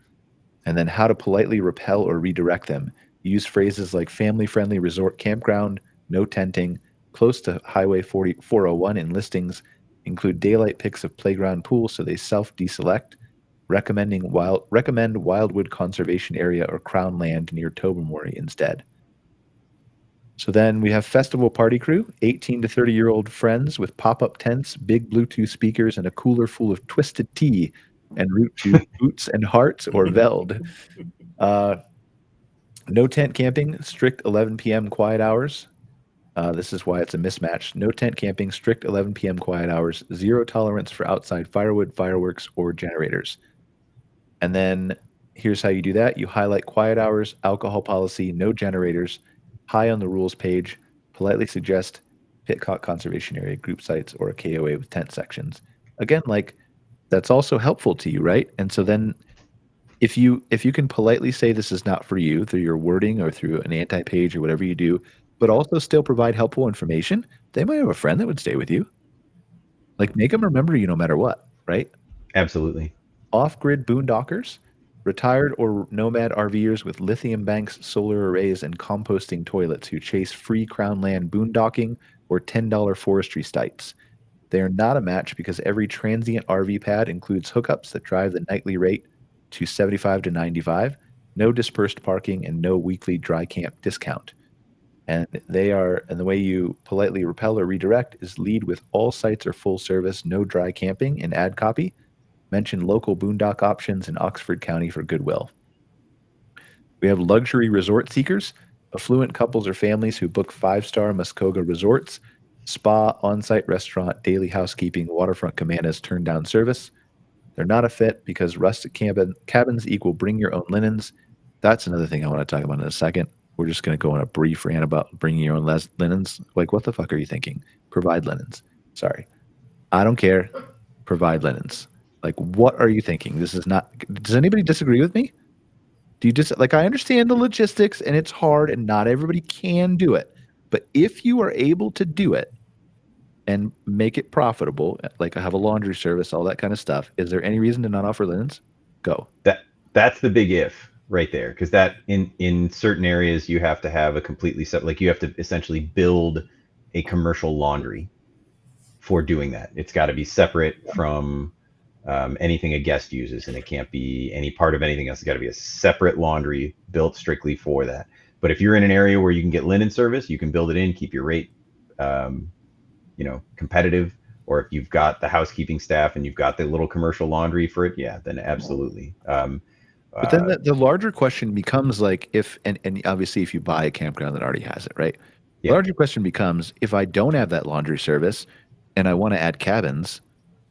And then how to politely repel or redirect them. Use phrases like family-friendly resort campground, no tenting, close to Highway 401 in listings, include daylight pics of playground pools so they self-deselect, recommend Wildwood Conservation Area or Crown Land near Tobermory instead. So then we have festival party crew, 18 to 30-year-old friends with pop-up tents, big Bluetooth speakers, and a cooler full of twisted tea en route to Boots and Hearts or Veld. No tent camping, strict 11 p.m. quiet hours. This is why it's a mismatch. No tent camping, strict 11 p.m. quiet hours, zero tolerance for outside firewood, fireworks, or generators. And then here's how you do that. You highlight quiet hours, alcohol policy, no generators, high on the rules page, politely suggest Pitcock Conservation Area group sites or a KOA with tent sections. Again, like that's also helpful to you, right? And so then if you can politely say this is not for you through your wording or through an anti-page or whatever you do, but also still provide helpful information, they might have a friend that would stay with you. Like make them remember you no matter what, right? Absolutely. Off-grid boondockers, retired or nomad RVers with lithium banks, solar arrays, and composting toilets who chase free crown land boondocking or $10 forestry sites. They are not a match because every transient RV pad includes hookups that drive the nightly rate to 75 to 95, no dispersed parking, and no weekly dry camp discount. And the way you politely repel or redirect is lead with all sites are full service, no dry camping, and add copy. Mention local boondock options in Oxford County for goodwill. We have luxury resort seekers, affluent couples or families who book 5-star Muskoka resorts, spa, on-site restaurant, daily housekeeping, waterfront cabanas turn down service. They're not a fit because rustic cabins equal bring your own linens. That's another thing I want to talk about in a second. We're just going to go on a brief rant about bringing your own linens. Like, what the fuck are you thinking? Provide linens. Sorry. I don't care. Provide linens. Like, what are you thinking? This is not. Does anybody disagree with me? Do you just like? I understand the logistics and it's hard and not everybody can do it. But if you are able to do it and make it profitable, like I have a laundry service, all that kind of stuff, is there any reason to not offer linens? Go. That's the big if right there, because that in certain areas you have to have a completely set, like you have to essentially build a commercial laundry for doing that. It's got to be separate from anything a guest uses, and it can't be any part of anything else. It's got to be a separate laundry built strictly for that. But if you're in an area where you can get linen service, you can build it in, keep your rate competitive. Or if you've got the housekeeping staff and you've got the little commercial laundry for it, yeah, then absolutely. But then the larger question becomes like if, and obviously if you buy a campground that already has it, right? Yeah. The larger question becomes, if I don't have that laundry service and I want to add cabins,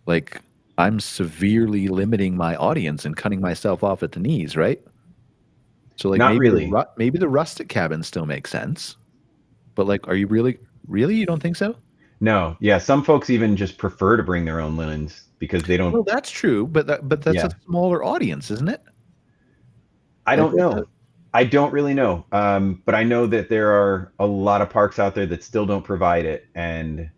like I'm severely limiting my audience and cutting myself off at the knees, right? So like Not maybe really. maybe the rustic cabins still make sense, but like, are you really you don't think so? No, yeah, some folks even just prefer to bring their own linens because they don't. Well, that's true, but that's Yeah. a smaller audience, isn't it? I don't know. I don't really know. But I know that there are a lot of parks out there that still don't provide it, and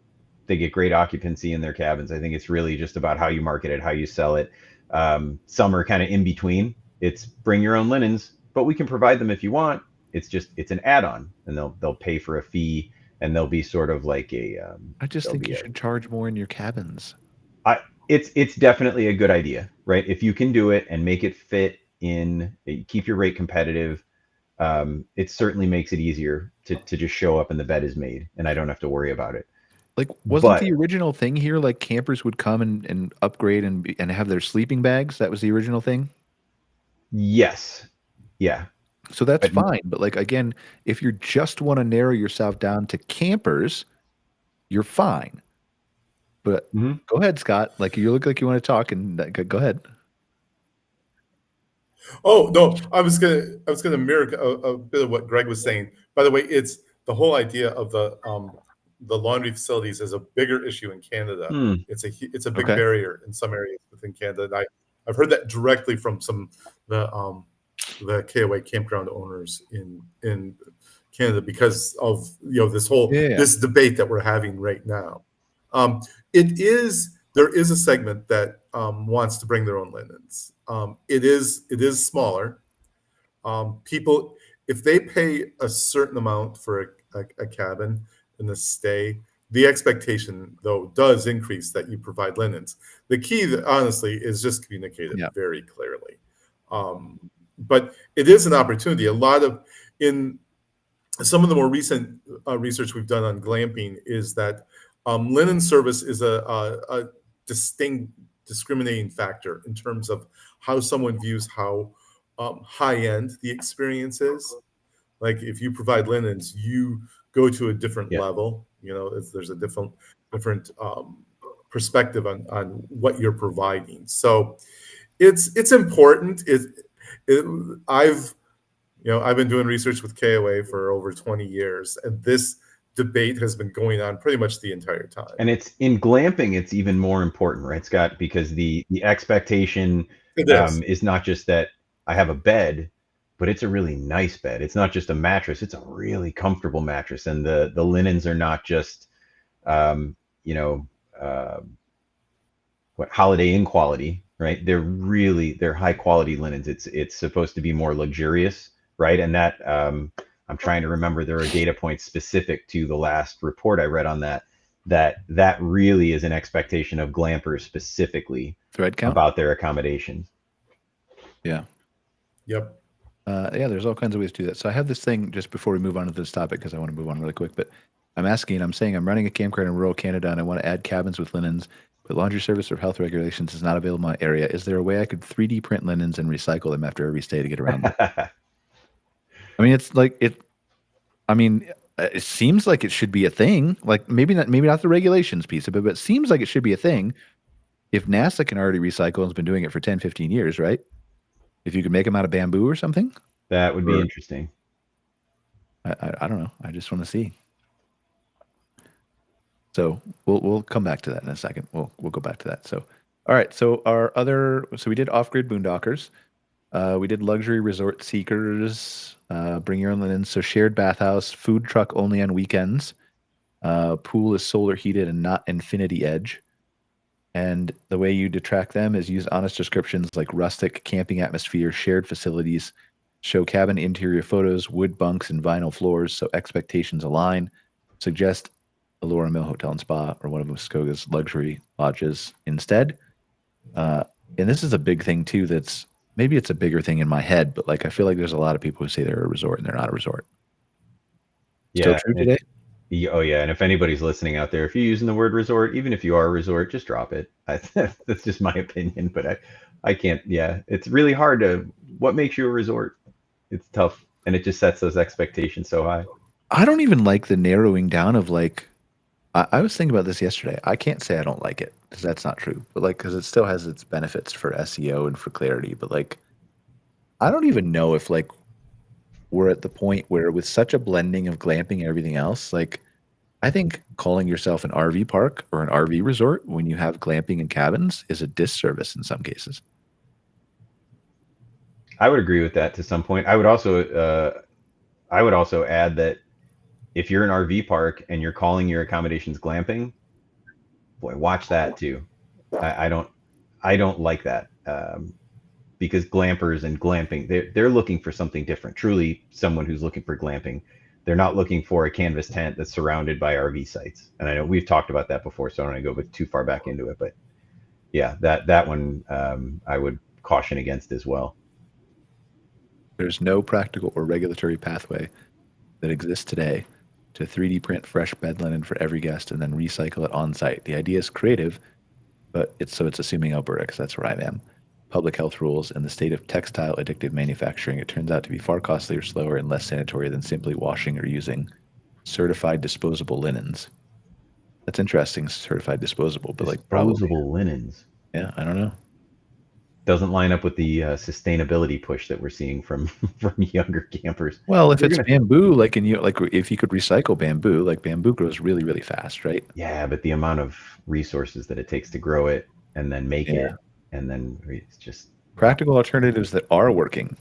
they get great occupancy in their cabins. I think it's really just about how you market it, how you sell it. Some are kind of in between. It's bring your own linens, but we can provide them if you want. It's an add-on, and they'll pay for a fee, and they'll be sort of like a. I just think you should charge more in your cabins. It's definitely a good idea, right? If you can do it and make it fit in, keep your rate competitive, it certainly makes it easier to just show up and the bed is made and I don't have to worry about it. Like, wasn't the original thing here like campers would come and upgrade and have their sleeping bags? That was the original thing? Yes. Yeah. So that's fine. But like, again, if you just want to narrow yourself down to campers, you're fine. But go ahead, Scott. Like, you look like you want to talk, and go ahead. Oh no, I was gonna mirror a bit of what Greg was saying. By the way, it's the whole idea of the laundry facilities is a bigger issue in Canada. It's a big barrier in some areas within Canada. And I've heard that directly from some the KOA campground owners in Canada because of this whole this debate that we're having right now. There is a segment that wants to bring their own linens. It is smaller. People, if they pay a certain amount for a cabin and a stay, the expectation though does increase that you provide linens. The key, honestly, is just communicated very clearly. But it is an opportunity. A lot of in some of the more recent research we've done on glamping is that linen service is a distinct discriminating factor in terms of how someone views how high-end the experience is. Like if you provide linens, you go to a different level. There's a different perspective on what you're providing. So it's important. I've been doing research with KOA for over 20 years, and this debate has been going on pretty much the entire time. And it's in glamping, it's even more important, right, Scott? Because the expectation is not just that I have a bed, but it's a really nice bed. It's not just a mattress; it's a really comfortable mattress, and the linens are not just Holiday Inn quality, right? They're high quality linens. It's supposed to be more luxurious, right? And that I'm trying to remember, there are data points specific to the last report I read on that really is an expectation of glampers specifically about their accommodations. Yeah. Yep. There's all kinds of ways to do that. So I have this thing just before we move on to this topic, because I want to move on really quick, but I'm saying I'm running a campground in rural Canada and I want to add cabins with linens, but laundry service or health regulations is not available in my area. Is there a way I could 3D print linens and recycle them after every stay to get around them? I mean, it's like I mean, it seems like it should be a thing. Like maybe not the regulations piece of it, but it seems like it should be a thing. If NASA can already recycle and has been doing it for 10, 15 years, right? If you could make them out of bamboo or something, That would be interesting. I don't know. I just want to see. So we'll come back to that in a second. We'll go back to that. So all right. So we did off-grid boondockers. We did luxury resort seekers. Bring your own linen. So shared bathhouse, food truck only on weekends. Pool is solar heated and not infinity edge. And the way you detract them is use honest descriptions like rustic camping atmosphere, shared facilities, show cabin interior photos, wood bunks, and vinyl floors so expectations align. Suggest Allura Mill Hotel and Spa or one of Muskoka's luxury lodges instead. And this is a big thing too. Maybe it's a bigger thing in my head, but like I feel like there's a lot of people who say they're a resort and they're not a resort. Yeah. Still true today? Oh yeah, and if anybody's listening out there, if you're using the word resort, even if you are a resort, just drop it. That's just my opinion, but I can't. Yeah, it's really hard to. What makes you a resort? It's tough, and it just sets those expectations so high. I don't even like the narrowing down of like. I was thinking about this yesterday. I can't say I don't like it because that's not true, but like because it still has its benefits for SEO and for clarity. But like, I don't even know if like we're at the point where with such a blending of glamping and everything else, like I think calling yourself an RV park or an RV resort when you have glamping and cabins is a disservice in some cases. I would agree with that to some point. I would also add that if you're an RV park and you're calling your accommodations glamping, boy, watch that too. I don't like that. Because glampers and glamping, they're looking for something different. Truly, someone who's looking for glamping, they're not looking for a canvas tent that's surrounded by RV sites. And I know we've talked about that before, so I don't want to go too far back into it. But yeah, that one I would caution against as well. There's no practical or regulatory pathway that exists today to 3D print fresh bed linen for every guest and then recycle it on site. The idea is creative, but it's assuming Alberta because that's where I am. Public health rules and the state of textile addictive manufacturing, it turns out to be far costlier, slower, and less sanitary than simply washing or using certified disposable linens. That's interesting, certified disposable, but like disposable linens. Yeah, I don't know. Doesn't line up with the sustainability push that we're seeing from younger campers. Well, if it's bamboo, like if you could recycle bamboo, like bamboo grows really, really fast, right? Yeah, but the amount of resources that it takes to grow it and then make it. And then it's just practical alternatives that are working.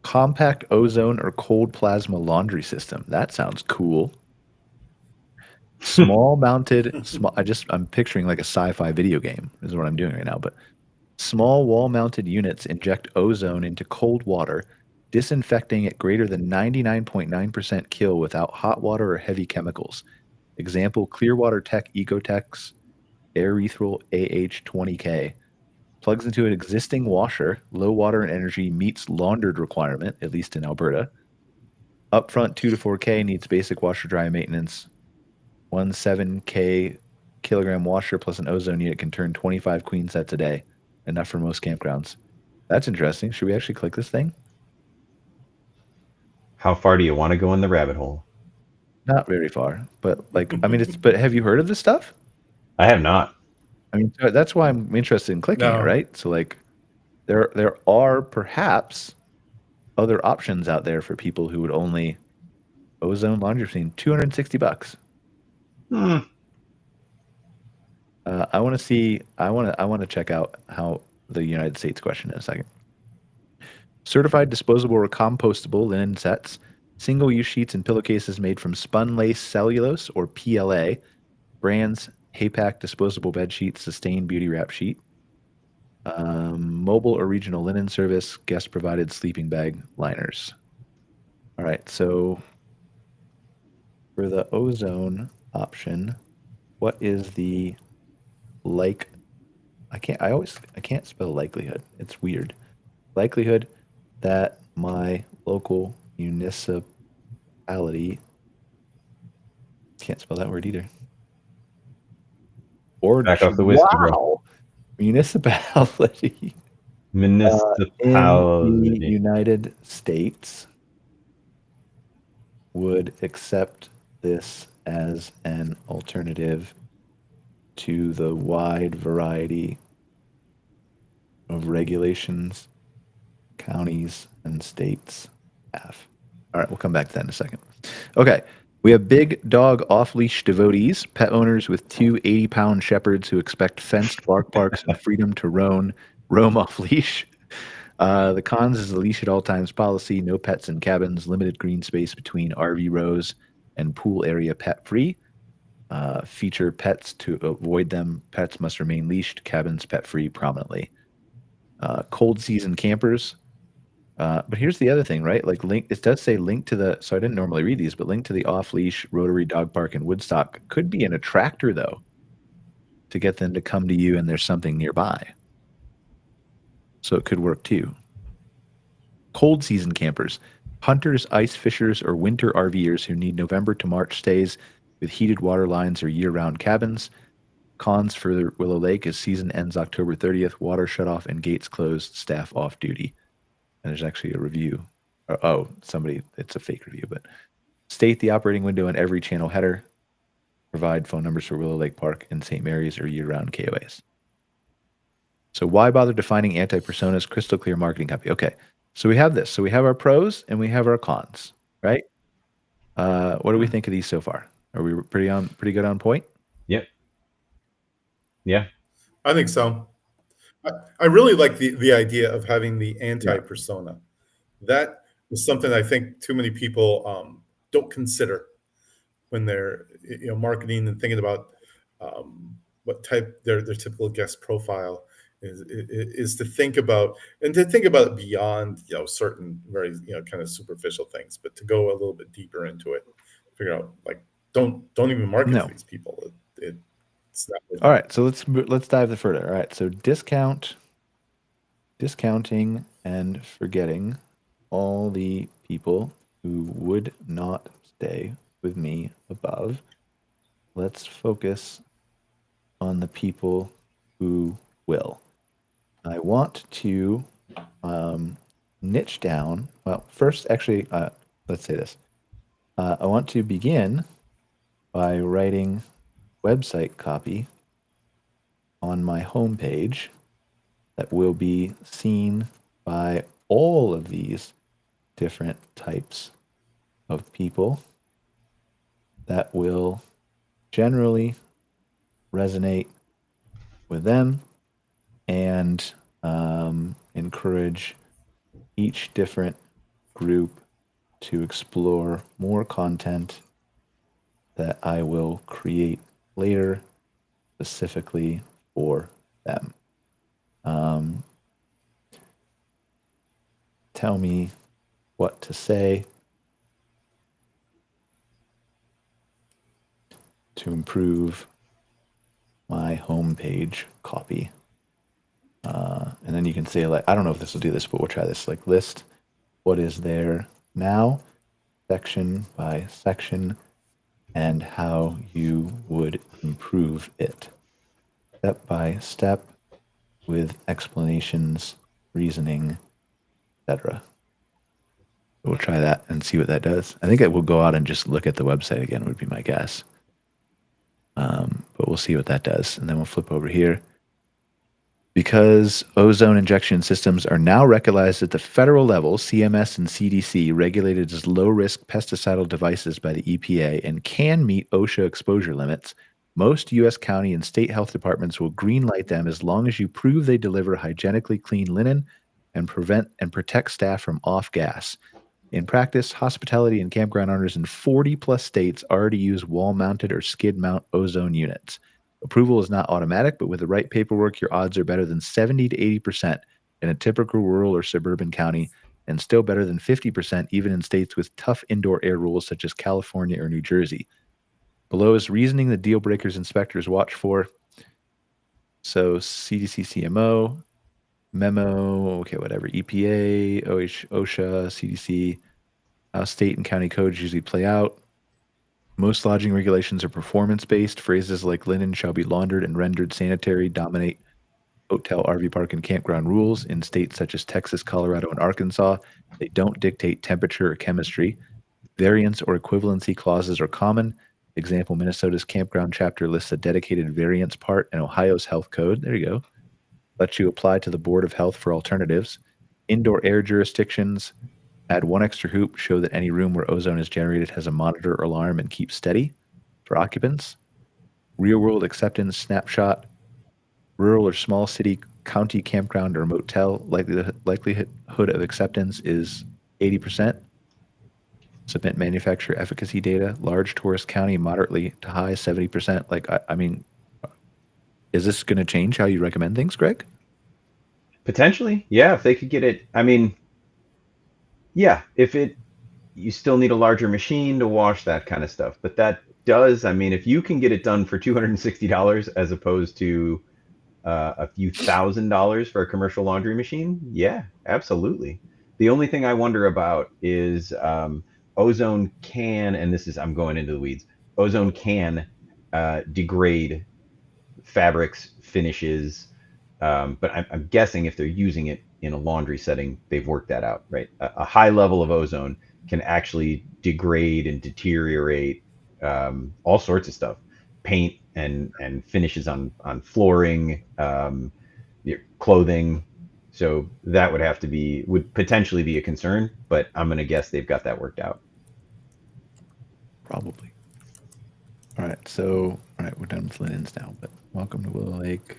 Compact ozone or cold plasma laundry system. That sounds cool. I'm picturing like a sci-fi video game is what I'm doing right now, but small wall-mounted units inject ozone into cold water, disinfecting at greater than 99.9% kill without hot water or heavy chemicals. Example, Clearwater Tech Ecotex Aerethral AH20K. Plugs into an existing washer, low water and energy meets laundered requirement, at least in Alberta. Upfront 2 to 4K needs basic washer dry maintenance. 1.7K kilogram washer plus an ozone unit can turn 25 queen sets a day. Enough for most campgrounds. That's interesting. Should we actually click this thing? How far do you want to go in the rabbit hole? Not very far, but like, I mean, but have you heard of this stuff? I have not. I mean, that's why I'm interested in clicking it, right? So like, there are perhaps other options out there for people who would only ozone laundry machine, $260. I want to see. I want to check out how the United States question in a second. Certified disposable or compostable linen sets, single-use sheets and pillowcases made from spun lace cellulose or PLA, brands. Haypack disposable bed sheet, Sustain beauty wrap sheet, mobile or regional linen service, guest provided sleeping bag liners. All right, so for the ozone option, what is the I can't spell likelihood. It's weird. Likelihood that my local municipality, can't spell that word either. Or back off the whiskey, bro. Municipality. In the United States would accept this as an alternative to the wide variety of regulations counties and states have. All right, we'll come back to that in a second. Okay, we have big dog off-leash devotees, pet owners with two 80-pound shepherds who expect fenced bark parks and freedom to roam off-leash. The cons is the leash at all times policy, no pets in cabins, limited green space between RV rows, and pool area pet-free. Feature pets to avoid them. Pets must remain leashed, cabins pet-free prominently. Cold season campers. But here's the other thing, right? Like it does say link to the, so I didn't normally read these, but link to the off-leash Rotary Dog Park in Woodstock could be an attractor though, to get them to come to you and there's something nearby. So it could work too. Cold season campers, hunters, ice fishers, or winter RVers who need November to March stays with heated water lines or year-round cabins. Cons for Willow Lake is season ends October 30th, water shut off and gates closed, staff off duty. And there's actually a review. It's a fake review, but state the operating window on every channel header. Provide phone numbers for Willow Lake Park and St. Mary's or year-round KOAs. So why bother defining anti-personas? Crystal clear marketing copy. Okay, so we have this. So we have our pros and we have our cons, right? What do we think of these so far? Are we pretty good on point? Yep. Yeah. I think so. I really like the idea of having the anti-persona. That is something I think too many people don't consider when they're marketing and thinking about what type their typical guest profile is to think about, and to think about it beyond certain very kind of superficial things, but to go a little bit deeper into it, figure out like don't even market to these people. It's not all right, so let's dive further. All right, so discounting and forgetting all the people who would not stay with me above. Let's focus on the people who will. I want to niche down. Well, first, actually, let's say this. I want to begin by writing website copy on my homepage that will be seen by all of these different types of people that will generally resonate with them and encourage each different group to explore more content that I will create later specifically for them. Tell me what to say to improve my homepage copy. And then you can say, like, I don't know if this will do this, but we'll try this. Like, list what is there now, section by section, and how you would improve it, step by step, with explanations, reasoning, etc. We'll try that and see what that does. I think I will go out and just look at the website again, would be my guess. But we'll see what that does. And then we'll flip over here. Because ozone injection systems are now recognized at the federal level, CMS and CDC, regulated as low-risk pesticidal devices by the EPA, and can meet OSHA exposure limits, most U.S. county and state health departments will greenlight them as long as you prove they deliver hygienically clean linen and prevent and protect staff from off-gas. In practice, hospitality and campground owners in 40-plus states already use wall-mounted or skid-mount ozone units. Approval is not automatic, but with the right paperwork, your odds are better than 70 to 80% in a typical rural or suburban county, and still better than 50% even in states with tough indoor air rules such as California or New Jersey. Below is reasoning the deal breakers inspectors watch for. So CDC, CMO, memo, okay, whatever, EPA, OSHA, CDC, how state and county codes usually play out. Most lodging regulations are performance-based. Phrases like linen shall be laundered and rendered sanitary dominate hotel, RV park, and campground rules in states such as Texas, Colorado, and Arkansas. They don't dictate temperature or chemistry. Variance or equivalency clauses are common. Example, Minnesota's campground chapter lists a dedicated variance part in Ohio's health code. There you go. Lets you apply to the Board of Health for alternatives. Indoor air jurisdictions. Add one extra hoop, show that any room where ozone is generated has a monitor or alarm and keep steady for occupants. Real world acceptance snapshot. Rural or small city, county campground or motel, likelihood of acceptance is 80%. Submit manufacturer efficacy data. Large tourist county, moderately to high, 70%. Like, I mean, is this going to change how you recommend things, Greg? Potentially, yeah. If they could get it, I mean, yeah. You still need a larger machine to wash that kind of stuff. But that does, I mean, if you can get it done for $260 as opposed to a few $1,000s for a commercial laundry machine, yeah, absolutely. The only thing I wonder about is ozone can, and this is, I'm going into the weeds, ozone can degrade fabrics, finishes, but I'm guessing if they're using it in a laundry setting, they've worked that out, right? A high level of ozone can actually degrade and deteriorate all sorts of stuff, paint and finishes on flooring, your clothing. So that would potentially be a concern, but I'm going to guess they've got that worked out. Probably. All right, we're done with linens now, but welcome to Willow Lake.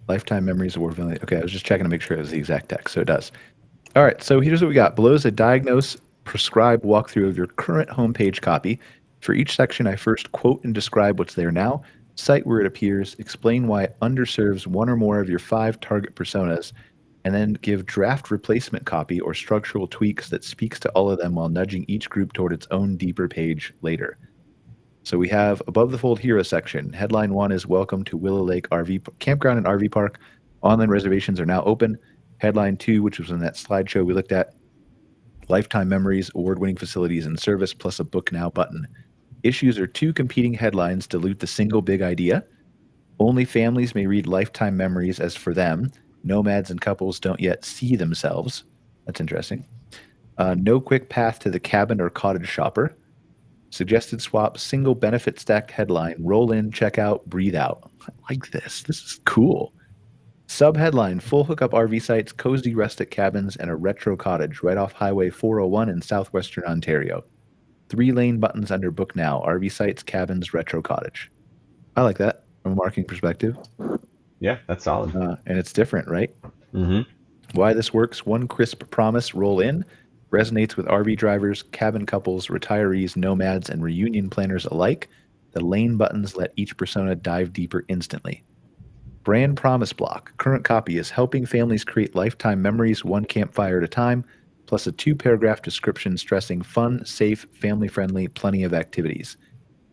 Lifetime Memories of Warville. Okay, I was just checking to make sure it was the exact text, so it does. All right, so here's what we got. Below is a diagnose, prescribe walkthrough of your current homepage copy. For each section, I first quote and describe what's there now, cite where it appears, explain why it underserves one or more of your 5 target personas, and then give draft replacement copy or structural tweaks that speaks to all of them while nudging each group toward its own deeper page later. So we have above the fold hero section. Headline 1 is Welcome to Willow Lake RV Campground and RV Park. Online reservations are now open. Headline 2, which was in that slideshow we looked at, Lifetime Memories, award-winning facilities and service, plus a Book Now button. Issues are 2 competing headlines dilute the single big idea. Only families may read Lifetime Memories as for them. Nomads and couples don't yet see themselves. That's interesting. No quick path to the cabin or cottage shopper. Suggested swap, single benefit stacked headline, roll in, check out, breathe out. I like this. This is cool. Sub headline, full hookup RV sites, cozy rustic cabins, and a retro cottage right off Highway 401 in southwestern Ontario. 3-lane buttons under Book Now, RV sites, cabins, retro cottage. I like that from a marketing perspective. Yeah, that's solid. And it's different, right? Mm-hmm. Why this works, one crisp promise, roll in, resonates with RV drivers, cabin couples, retirees, nomads, and reunion planners alike. The lane buttons let each persona dive deeper instantly. Brand promise block. Current copy is helping families create lifetime memories, one campfire at a time, plus a 2-paragraph description stressing fun, safe, family-friendly, plenty of activities.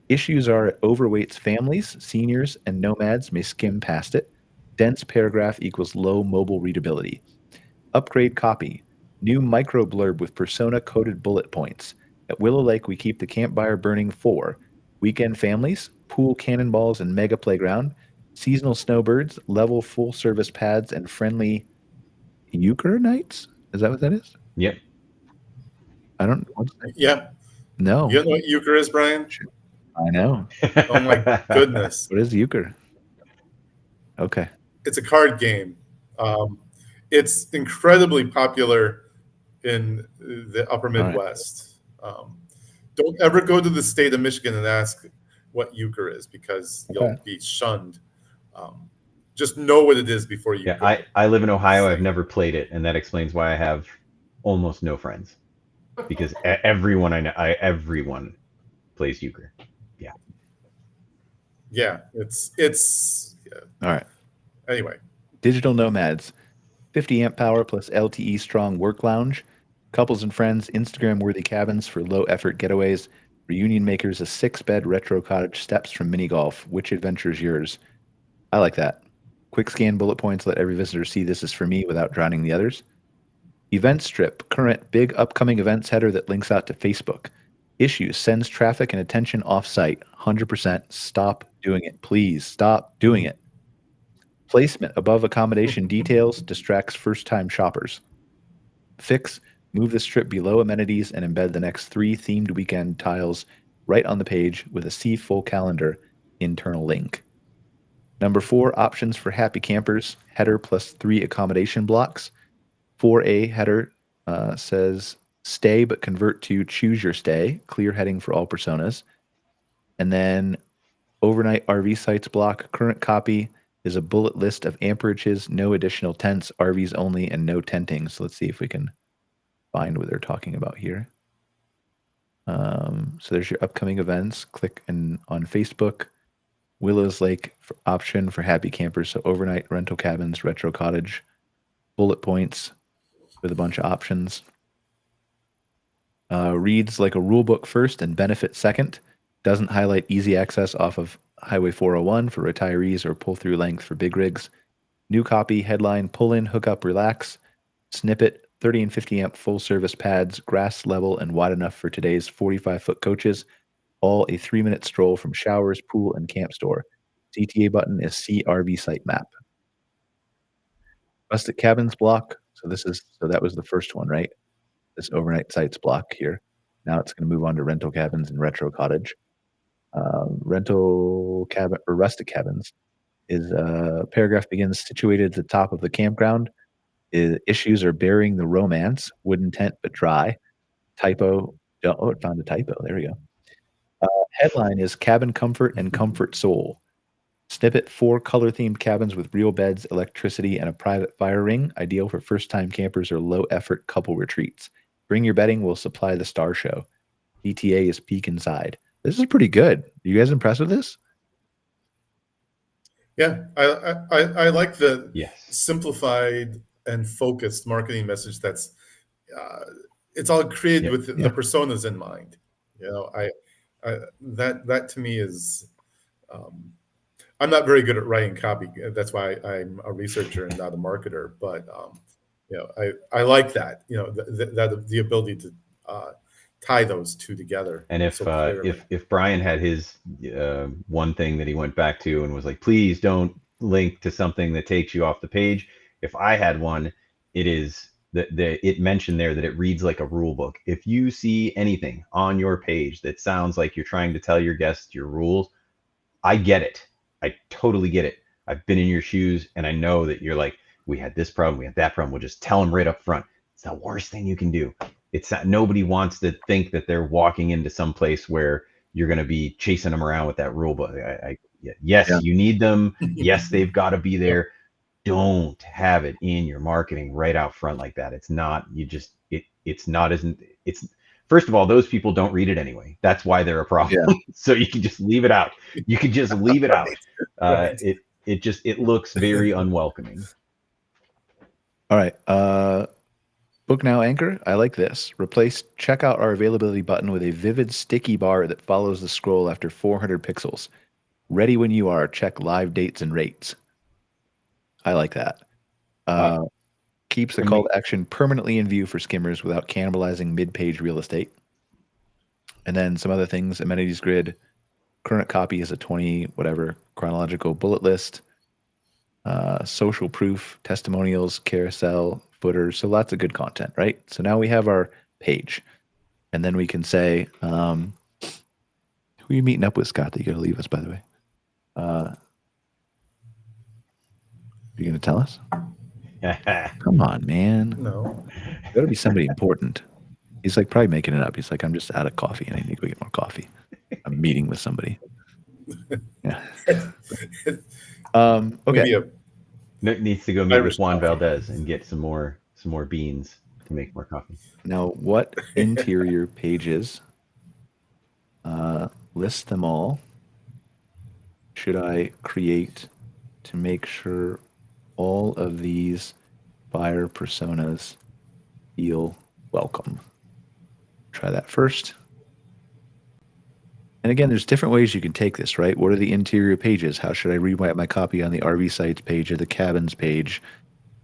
Issues are it overweights families, seniors, and nomads may skim past it. Dense paragraph equals low mobile readability. Upgrade copy. New micro blurb with persona-coded bullet points. At Willow Lake, we keep the campfire burning for weekend families, pool cannonballs and mega playground, seasonal snowbirds, level full-service pads, and friendly euchre nights? Is that what that is? Yep. I don't know. Yeah. No. You know what euchre is, Brian? I know. Oh my goodness. What is euchre? Okay. It's a card game. It's incredibly popular in the upper Midwest. Don't ever go to the state of Michigan and ask what euchre is, because you'll be shunned. Just know what it is before you go. I live in Ohio. I've never played it, and that explains why I have almost no friends, because everyone I know, everyone plays euchre. Yeah, it's All right. Anyway, Digital nomads, 50 amp power plus LTE strong work lounge, couples and friends, Instagram-worthy cabins for low-effort getaways, reunion makers, a 6-bed retro cottage, steps from mini golf. Which adventure is yours? I like that. Quick scan bullet points, let every visitor see this is for me without drowning the others. Event strip, current big upcoming events header that links out to Facebook. Issues, sends traffic and attention off-site. 100%. Stop doing it. Please stop doing it. Placement above accommodation details distracts first-time shoppers. Fix, Move the strip below amenities and embed the next 3 themed weekend tiles right on the page with a see full calendar internal link. Number 4, options for happy campers, header plus 3 accommodation blocks. 4A header says stay but convert to choose your stay, clear heading for all personas. And then overnight RV sites block, current copy is a bullet list of amperages, no additional tents, RVs only, and no tenting. So let's see if we can find what they're talking about here. So there's your upcoming events. Click on Facebook. Willows Lake option for happy campers. So overnight rental cabins, retro cottage, bullet points with a bunch of options. Reads like a rule book first and benefit second. Doesn't highlight easy access off of Highway 401 for retirees or pull through length for big rigs. New copy, headline, pull in, hook up, relax. Snippet, 30 and 50 amp full service pads, grass level and wide enough for today's 45-foot coaches. All a 3-minute stroll from showers, pool, and camp store. CTA button is see RV site map. Rustic cabins block. So that was the first one, right? This overnight sites block here. Now it's going to move on to rental cabins and retro cottage. Rental cabin or rustic cabins is paragraph begins situated at the top of the campground. Issues are burying the romance. Wooden tent but dry. Typo. Oh, it found a typo. There we go. Headline is cabin comfort and comfort soul. Snippet 4 color themed cabins with real beds, electricity, and a private fire ring. Ideal for first time campers or low effort couple retreats. Bring your bedding, we'll supply the star show. ETA is peek inside. This is pretty good. You guys impressed with this? Yeah, I like the Yes. simplified and focused marketing message. That's it's all created with the personas in mind. You know, that to me is. I'm not very good at writing copy. That's why I'm a researcher and not a marketer. But you know, I like that. You know, the ability to tie those two together. And if so if Brian had his one thing that he went back to and was like, please don't link to something that takes you off the page. If I had one, it is that it mentioned there that it reads like a rule book. If you see anything on your page that sounds like you're trying to tell your guests your rules, I get it. I totally get it. I've been in your shoes and I know that you're like, we had this problem, we had that problem. We'll just tell them right up front. It's the worst thing you can do. It's not, nobody wants to think that they're walking into some place where you're going to be chasing them around with that rule book. Yes, you need them. Yes, they've got to be there. Don't have it in your marketing right out front like that. It's not, it's first of all, those people don't read it anyway. That's why they're a problem. Yeah. So you can just leave it out. You can just leave it out. It looks very unwelcoming. All right. Book now anchor. I like this. Replace check out our availability button with a vivid sticky bar that follows the scroll after 400 pixels. Ready when you are. Check live dates and rates. I like that. Keeps the call to action permanently in view for skimmers without cannibalizing mid-page real estate. And then some other things, amenities grid, current copy is a 20 whatever chronological bullet list, social proof, testimonials, carousel, footers. So lots of good content, right? So now we have our page. And then we can say, who are you meeting up with, Scott, that you're going to leave us, by the way? Are you going to tell us? Come on, man. No. Gotta be somebody important. He's like probably making it up. He's like, I'm just out of coffee and I need to go get more coffee. I'm meeting with somebody. Yeah. Okay. Nick needs to go meet with Juan Valdez and get some more beans to make more coffee. Now, what interior pages? List them all. Should I create to make sure all of these buyer personas feel welcome? Try that first. And again, there's different ways you can take this, right? What are the interior pages? How should I rewrite my copy on the RV sites page or the cabins page?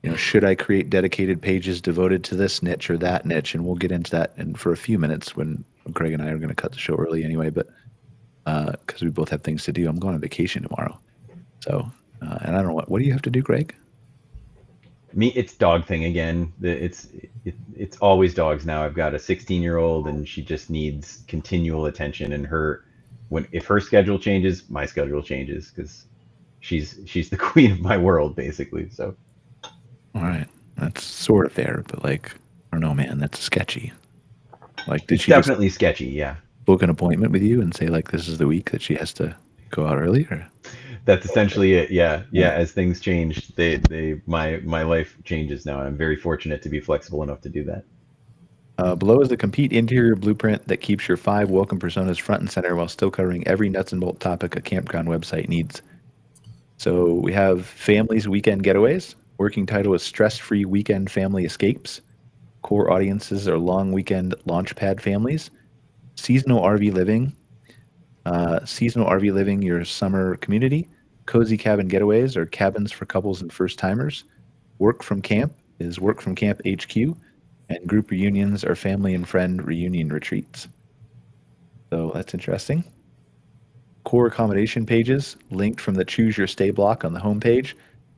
You know, should I create dedicated pages devoted to this niche or that niche? And we'll get into that in for a few minutes when Craig and I are going to cut the show early anyway, but because we both have things to do. I'm going on vacation tomorrow. So, and I don't know, what do you have to do, Greg? Me, it's dog thing again. It's always dogs now. I've got a 16-year-old, and she just needs continual attention. And if her schedule changes, my schedule changes because she's the queen of my world, basically. So, All right, that's sort of fair, but like, I don't know, man, that's sketchy. Like, did it's she just definitely sketchy. Yeah, book an appointment with you and say like this is the week that she has to go out early? Or that's essentially it. Yeah. As things change, my life changes now, and I'm very fortunate to be flexible enough to do that. Below is the complete interior blueprint that keeps your 5 welcome personas front and center while still covering every nuts and bolt topic a campground website needs. So we have families weekend getaways. Working title is stress-free weekend family escapes. Core audiences are long weekend launchpad families. Seasonal RV living, your summer community. Cozy cabin getaways are cabins for couples and first timers. Work from camp is Work from Camp HQ, and group reunions are family and friend reunion retreats. So that's interesting. Core accommodation pages linked from the Choose Your Stay block on the homepage.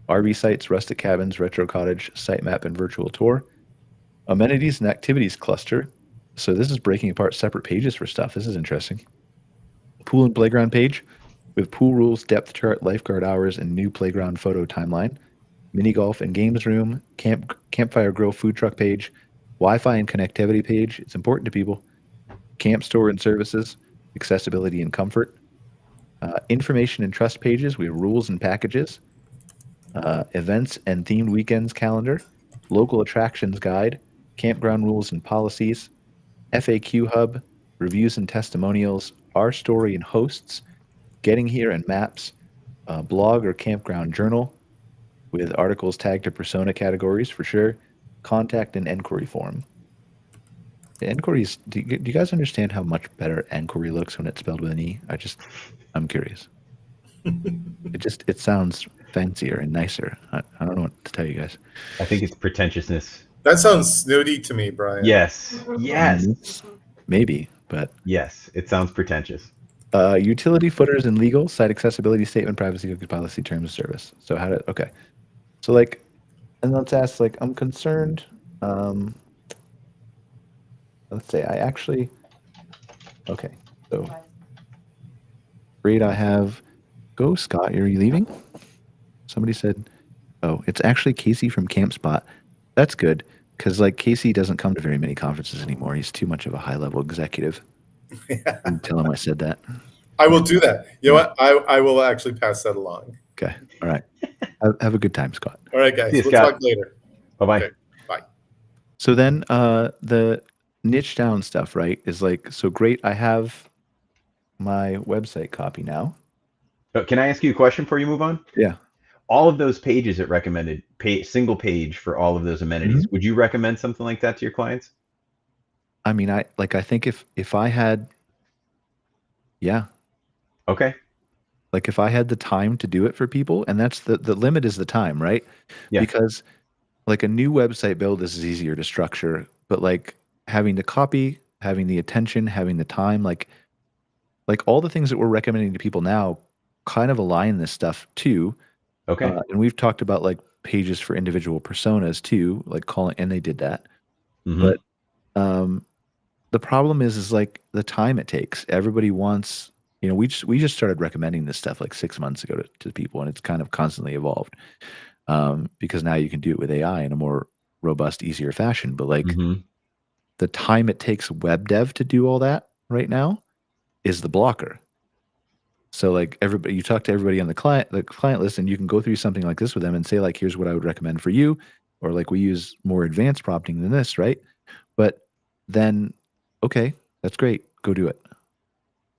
RV sites, rustic cabins, retro cottage, sitemap, and virtual tour. Amenities and activities cluster. So this is breaking apart separate pages for stuff. This is interesting. Pool and playground page with pool rules, depth chart, lifeguard hours, and new playground photo timeline. Mini golf and games room, campfire grill food truck page, Wi-Fi and connectivity page. It's important to people. Camp store and services, accessibility and comfort. Information and trust pages. We have rules and packages. Events and themed weekends calendar. Local attractions guide. Campground rules and policies. FAQ hub. Reviews and testimonials. Our story and hosts. Getting here and maps. Blog or campground journal with articles tagged to persona categories for sure. Contact and enquiry form. The enquiries, do you guys understand how much better enquiry looks when it's spelled with an E? I'm curious. It sounds fancier and nicer. I don't know what to tell you guys. I think it's pretentiousness. That sounds snooty to me, Brian. Yes. Maybe, but yes, it sounds pretentious. Utility footers and legal, site accessibility statement, privacy cookie policy, terms of service. So okay. So like, and let's ask, like, I'm concerned. Let's say okay. So great, I have, go Scott, are you leaving? Somebody said, oh, it's actually Casey from CampSpot. That's good, because like Casey doesn't come to very many conferences anymore. He's too much of a high-level executive. Yeah. Tell him I said that. I will do that. You know what? I will actually pass that along. Okay. All right. Have a good time, Scott. All right, guys. See you, We'll Scott. talk later. Bye-bye. Okay. Bye. So then the niche down stuff, right, is like, so great, I have my website copy now. Can I ask you a question before you move on? Yeah. All of those pages that recommended single page for all of those amenities. Mm-hmm. Would you recommend something like that to your clients? I mean, I think if I had, yeah. Okay. Like if I had the time to do it for people, and that's the limit is the time, right? Yeah. Because like a new website build, this is easier to structure, but like having the copy, having the attention, having the time, like all the things that we're recommending to people now kind of align this stuff too. Okay. And we've talked about like pages for individual personas too, like calling, and they did that. Mm-hmm. But the problem is like the time it takes. Everybody wants, you know, we just started recommending this stuff like 6 months ago to people, and it's kind of constantly evolved because now you can do it with AI in a more robust, easier fashion. But like the time it takes web dev to do all that right now is the blocker. So like everybody, you talk to everybody on the client list, and you can go through something like this with them and say like, here's what I would recommend for you, or like we use more advanced prompting than this, right? But then, okay, that's great, go do it,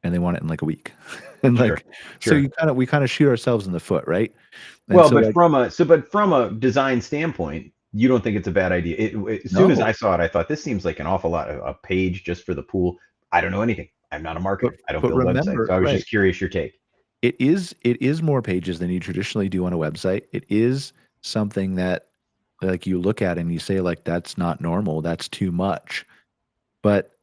and they want it in like a week, and like, Sure. So we kind of shoot ourselves in the foot, right? And well, so but like, from a design standpoint, you don't think it's a bad idea. As soon as I saw it, I thought this seems like an awful lot of a page just for the pool. I don't know anything. I'm not a marketer. I don't build websites. So I was just curious your take. It is more pages than you traditionally do on a website. It is something that like you look at and you say like, that's not normal, that's too much. But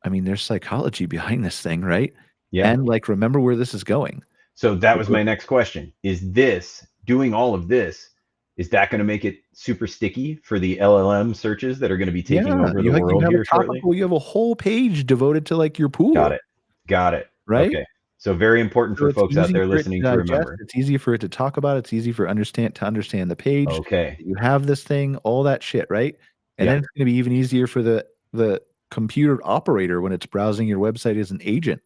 I mean, there's psychology behind this thing, right? Yeah. And like, remember where this is going. So that was my next question. Is this, doing all of this, Is that going to make it super sticky for the LLM searches that are going to be taking Yeah, over the you world have a here shortly? topical, you have a whole page devoted to like your pool. Got it. Got it. Right? Okay. So very important So for it's folks out easy there for it to listening to digest, remember. it's easy for it to talk about, it's easy for understand the page. Okay. You have this thing, all that shit, right? And Yeah. then it's gonna be even easier for the computer operator when it's browsing your website as an agent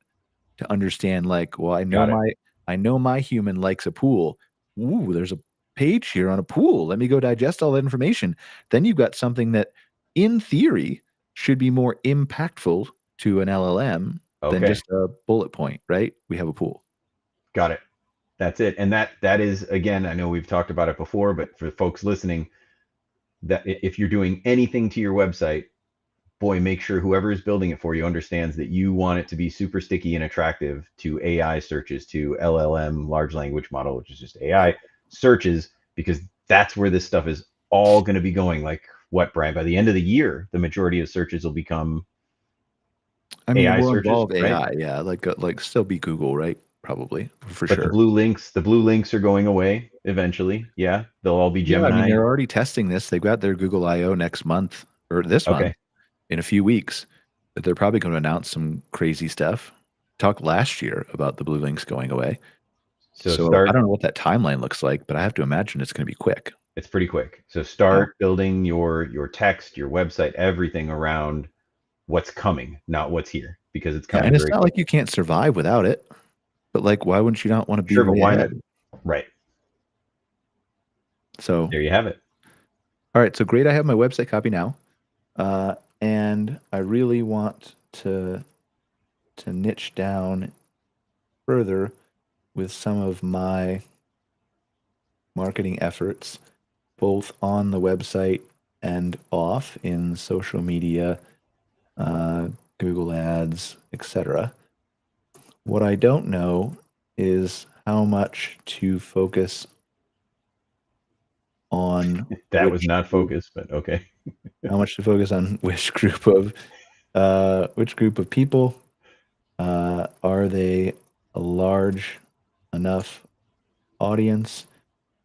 to understand, like, well, Got it. I know my human likes a pool. Ooh, there's a page here on a pool. Let me go digest all that information. Then you've got something that, in theory, should be more impactful to an LLM than Okay. just a bullet point, right? We have a pool. Got it. That's it. And that is, again, I know we've talked about it before, but for folks listening, that if you're doing anything to your website, boy, make sure whoever is building it for you understands that you want it to be super sticky and attractive to AI searches, to LLM, large language model, which is just AI searches, because that's where this stuff is all going to be going. Like what, Brian? By the end of the year, the majority of searches will become I mean, AI we'll searches, involve right? AI, yeah, like still be Google, right? Probably, for But sure. the blue links are going away eventually. Yeah, they'll all be Yeah, I mean, Gemini. they're already testing this. They've got their Google I/O next month or this month, Okay. in a few weeks, but they're probably gonna announce some crazy stuff. Talked last year about the blue links going away. So So I start. don't know what that timeline looks like, but I have to imagine it's gonna be quick. It's pretty quick. So Yeah. start building your text, your website, everything around what's coming, not what's here, because it's Yeah, coming and it's very not quick. like you can't survive without it, but, like, why wouldn't you not wanna be Sure, but way why not? ahead? Right. So, There you have it. all right, so great, I have my website copy now, and I really want to niche down further with some of my marketing efforts, both on the website and off in social media, uh, Google Ads, etc. What I don't know is how much to focus on That was which not group, focused, but okay. how much to focus on which group of people. Are they a large enough audience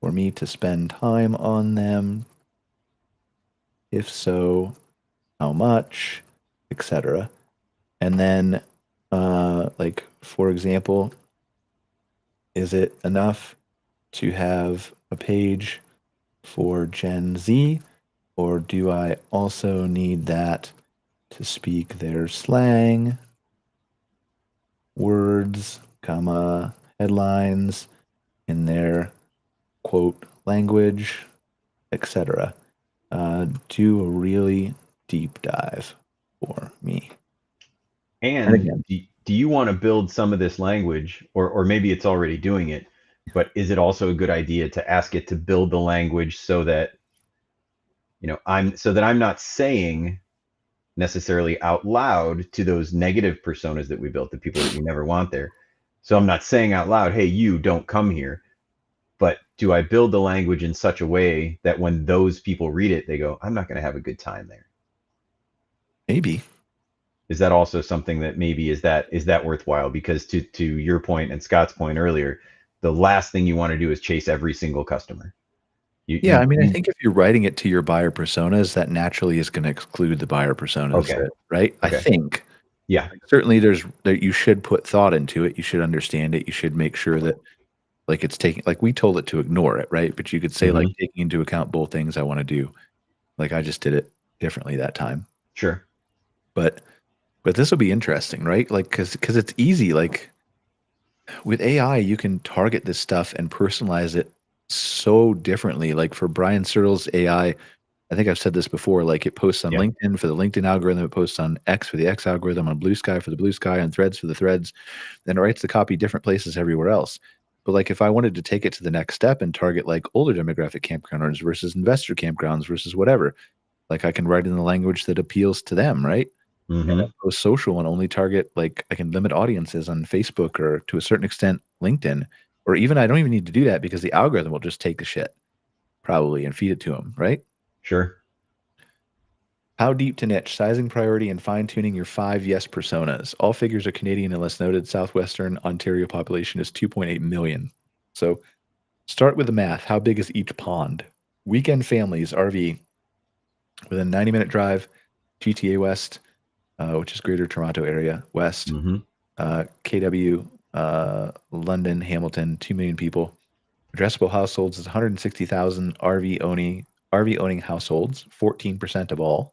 for me to spend time on them? If so, how much, etc. And then, like, for example, is it enough to have a page for Gen Z, or do I also need that to speak their slang, words, comma, headlines in their quote language, etc.? Do a really deep dive for me. And And again, do you want to build some of this language, or maybe it's already doing it, but is it also a good idea to ask it to build the language so that, I'm not saying necessarily out loud to those negative personas that we built, the people that we never want there. So I'm not saying out loud, hey, you don't come here. But do I build the language in such a way that when those people read it, they go, I'm not going to have a good time there? maybe. Is that also something that maybe is that worthwhile? Because to your point and Scott's point earlier, the last thing you want to do is chase every single customer. Yeah, I mean, I You think if you're writing it to your buyer personas, that naturally is going to exclude the buyer personas, okay. right? I Okay. think. Yeah. Certainly that you should put thought into it. You should understand it. You should make sure that, like, it's taking, like, we told it to ignore it, right? But you could say, like, Hmm. taking into account both things I want to do. Like, I just did it differently that time. Sure. But this will be interesting, right? Like, because it's easy. Like, with AI, you can target this stuff and personalize it so differently. Like for Brian Searle's AI, I think I've said this before, like it posts on Yeah. LinkedIn for the LinkedIn algorithm, it posts on X for the X algorithm, on Blue Sky for the Blue Sky, and Threads for the Threads, then it writes the copy different places everywhere else. But like if I wanted to take it to the next step and target like older demographic campgrounders versus investor campgrounds versus whatever, like I can write in the language that appeals to them, right? And then Hmm. post social and only target, like I can limit audiences on Facebook or to a certain extent LinkedIn, or even I don't even need to do that because the algorithm will just take the shit probably and feed it to them, right? Sure. How deep to niche, sizing priority, and fine tuning your 5 yes personas. All figures are Canadian unless noted. Southwestern Ontario population is 2.8 million. So start with the math. How big is each pond? Weekend families, RV, within 90-minute drive, GTA West, which is Greater Toronto Area, West, KW, London, Hamilton, 2 million people. Addressable households is 160,000 RV owning households, 14% of all.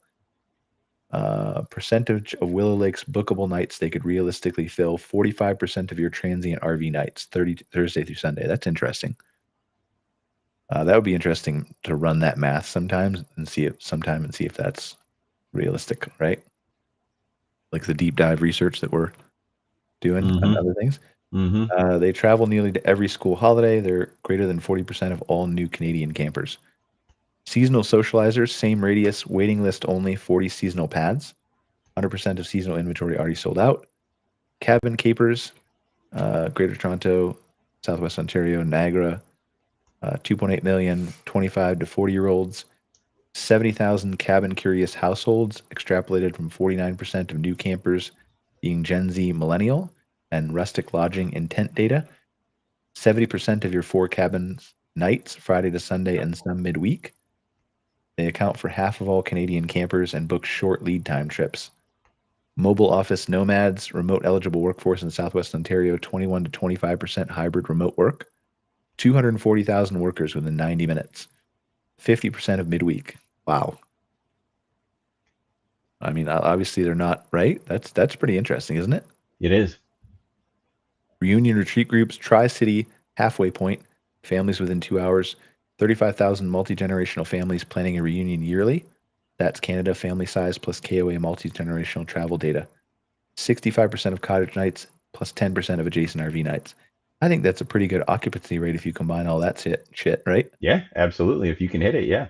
Percentage of Willow Lake's bookable nights they could realistically fill, 45% of your transient RV nights, Thursday through Sunday. That's interesting. That would be interesting to run that math sometime and see if that's realistic, right? Like the deep dive research that we're doing on other things. They travel nearly to every school holiday. They're greater than 40% of all new Canadian campers. Seasonal socializers, same radius, waiting list only, 40 seasonal pads. 100% of seasonal inventory already sold out. Cabin capers, Greater Toronto, Southwest Ontario, Niagara, 2.8 million, 25 to 40-year-olds. 70,000 cabin curious households, extrapolated from 49% of new campers being Gen Z millennial and rustic lodging intent data. 70% of your 4 cabins nights, Friday to Sunday and some midweek. They account for half of all Canadian campers and book short lead time trips. Mobile office nomads, remote eligible workforce in Southwest Ontario, 21 to 25% hybrid remote work. 240,000 workers within 90 minutes. 50% of midweek. Wow. I mean, obviously they're not right. That's pretty interesting, isn't it? It is. Reunion retreat groups, Tri-City, Halfway Point, families within 2 hours. 35,000 multi-generational families planning a reunion yearly. That's Canada family size plus KOA multi-generational travel data. 65% of cottage nights plus 10% of adjacent RV nights. I think that's a pretty good occupancy rate if you combine all that shit, right? Yeah, absolutely. If you can hit it, yeah.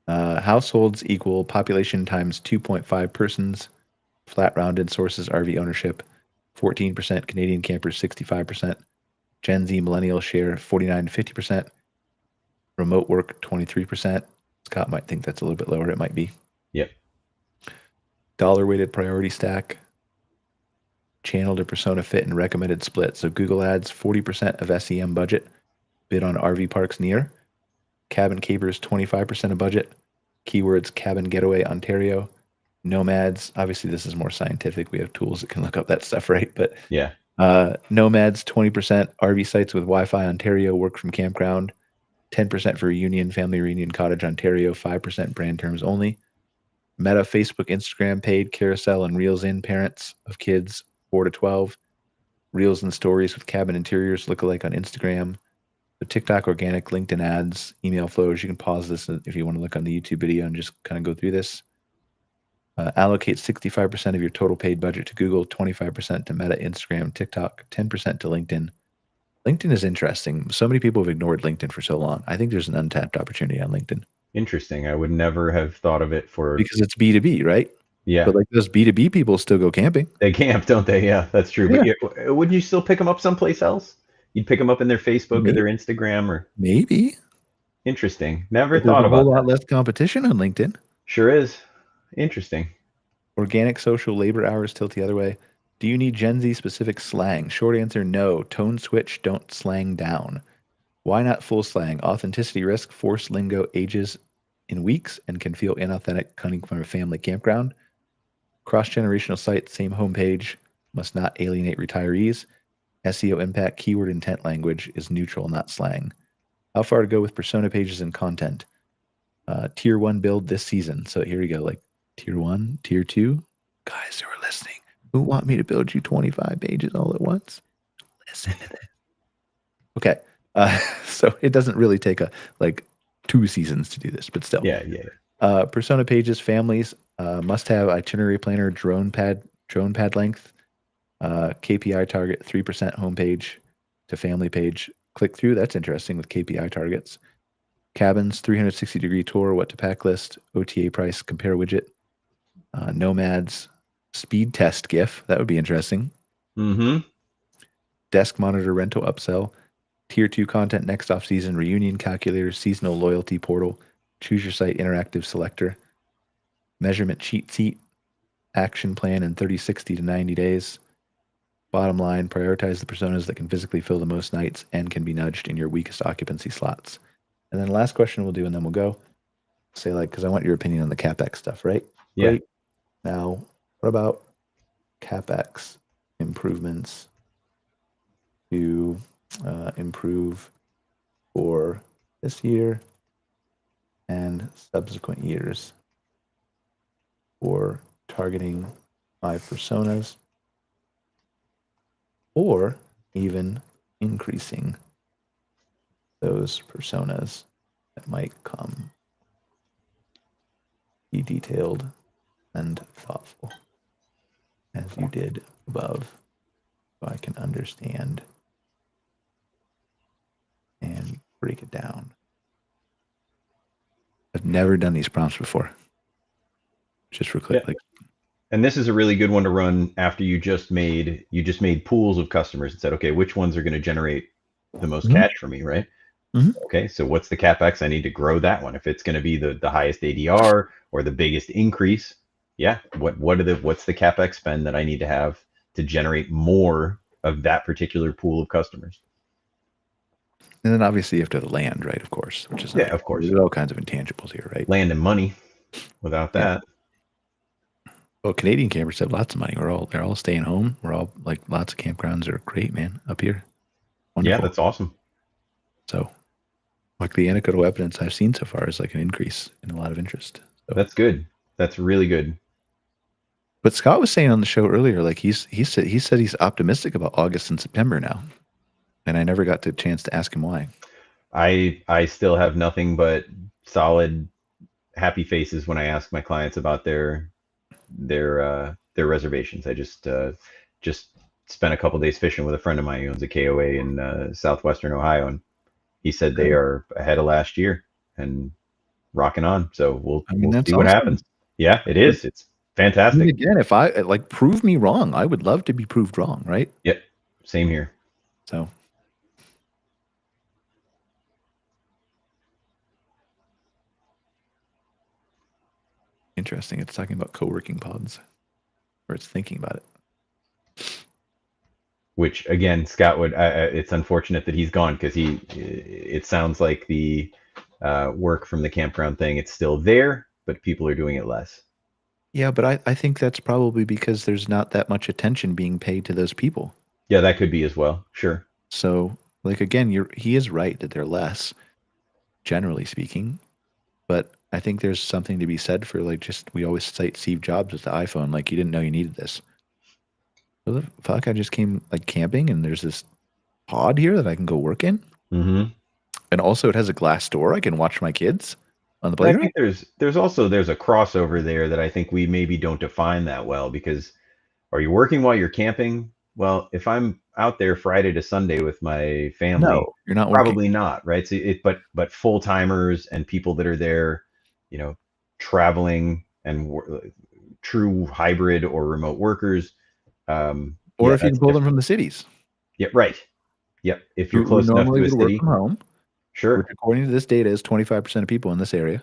Households equal population times 2.5 persons. Flat rounded sources RV ownership. 14% Canadian campers, 65%. Gen Z millennial share 49 to 50%. Remote work 23%. Scott might think that's a little bit lower. It might be. Yep. Dollar weighted priority stack. Channel to persona fit and recommended split. So Google Ads, 40% of SEM budget. Bid on RV parks near. Cabin capers, 25% of budget. Keywords, cabin getaway, Ontario. Nomads, obviously this is more scientific. We have tools that can look up that stuff, right? But yeah. Nomads, 20%. RV sites with Wi-Fi, Ontario. Work from campground. 10% for reunion, family reunion, cottage, Ontario. 5% brand terms only. Meta, Facebook, Instagram, paid, carousel, and Reels in parents of kids 4 to 12. Reels and stories with cabin interiors lookalike on Instagram. The TikTok, organic, LinkedIn ads, email flows. You can pause this if you want to look on the YouTube video and just kind of go through this. Allocate 65% of your total paid budget to Google, 25% to Meta, Instagram, TikTok, 10% to LinkedIn. LinkedIn is interesting. So many people have ignored LinkedIn for so long. I think there's an untapped opportunity on LinkedIn. Interesting. I would never have thought of it for... Because it's B2B, right? Yeah. But like those B2B people still go camping. They camp, don't they? Yeah, that's true. Yeah. But wouldn't you still pick them up someplace else? You'd pick them up in their Facebook or their Instagram or... Maybe. Interesting. Never But there's thought a about whole lot that. less competition on LinkedIn. Sure is. Interesting. Organic social labor hours tilt the other way. Do you need Gen Z specific slang? Short answer, no. Tone switch, don't slang down. Why not full slang? Authenticity risk, forced lingo ages in weeks and can feel inauthentic coming from a family campground. Cross-generational site, same homepage, must not alienate retirees. SEO impact, keyword intent language is neutral, not slang. How far to go with persona pages and content? Tier 1 build this season. So here we go, like tier 1, tier 2. Guys who are listening, who want me to build you 25 pages all at once? Listen to this. Okay. So it doesn't really take like 2 seasons to do this, but still. Yeah. Persona pages, families, must have itinerary planner, drone pad length, KPI target, 3% homepage to family page click through. That's interesting with KPI targets. Cabins, 360-degree tour, what to pack list, OTA price, compare widget. Nomads, speed test GIF. That would be interesting. Desk monitor rental upsell. Tier 2 content next off season, reunion calculator, seasonal loyalty portal, choose your site interactive selector, measurement cheat sheet, action plan in 30, 60 to 90 days. Bottom line, prioritize the personas that can physically fill the most nights and can be nudged in your weakest occupancy slots. And then last question we'll do, and then we'll go. Say like, because I want your opinion on the CapEx stuff, right? Yeah. Great. Now, what about CapEx improvements to improve for this year and subsequent years for targeting 5 personas, or even increasing those personas that might come? Be detailed and thoughtful as you did above, so I can understand and break it down. I've never done these prompts before. Just for click. Yeah. And this is a really good one to run after you just made pools of customers and said, okay, which ones are going to generate the most cash for me, right? Okay, so what's the CapEx? I need to grow that one. If it's going to be the highest ADR or the biggest increase, yeah, what's the CapEx spend that I need to have to generate more of that particular pool of customers? And then obviously you have to have the land, right? Of course, which is Yeah, of course. There's all kinds of intangibles here, right? Land and money. Without that, well, Canadian campers have lots of money. They're all staying home. We're all like, lots of campgrounds are great, man, up here. Wonderful. Yeah, that's awesome. So, like the anecdotal evidence I've seen so far is like an increase in a lot of interest. So. That's good. That's really good. But Scott was saying on the show earlier, like he said he's optimistic about August and September now, and I never got the chance to ask him why. I still have nothing but solid, happy faces when I ask my clients about their reservations. I just spent a couple days fishing with a friend of mine who owns a KOA in southwestern Ohio, and he said they are ahead of last year and rocking on. So we'll see what happens. Yeah, it is. It's fantastic. And again, if I like, prove me wrong, I would love to be proved wrong, right? Yep. Same here. So. Interesting. It's talking about co-working pods, or it's thinking about it. Which again, Scott would. It's unfortunate that he's gone, because it sounds like the work from the campground thing, it's still there, but people are doing it less. Yeah, but I think that's probably because there's not that much attention being paid to those people. Yeah, that could be as well. Sure. So, like, again, he is right that they're less, generally speaking, but I think there's something to be said for, like, just, we always cite Steve Jobs with the iPhone, like, you didn't know you needed this. So the fuck, I just came like camping, and there's this pod here that I can go work in. Mm-hmm. And also it has a glass door. I can watch my kids on the playground. I think there's a crossover there that I think we maybe don't define that well, because are you working while you're camping? Well, if I'm out there Friday to Sunday with my family, no, you're not probably working. not, right? So but full timers and people that are there, traveling and true hybrid or remote workers. Or if you can pull them from the cities. Yeah, right. Yep. If you're close enough to a city. Work from home. Sure. Which, according to this data, is 25% of people in this area,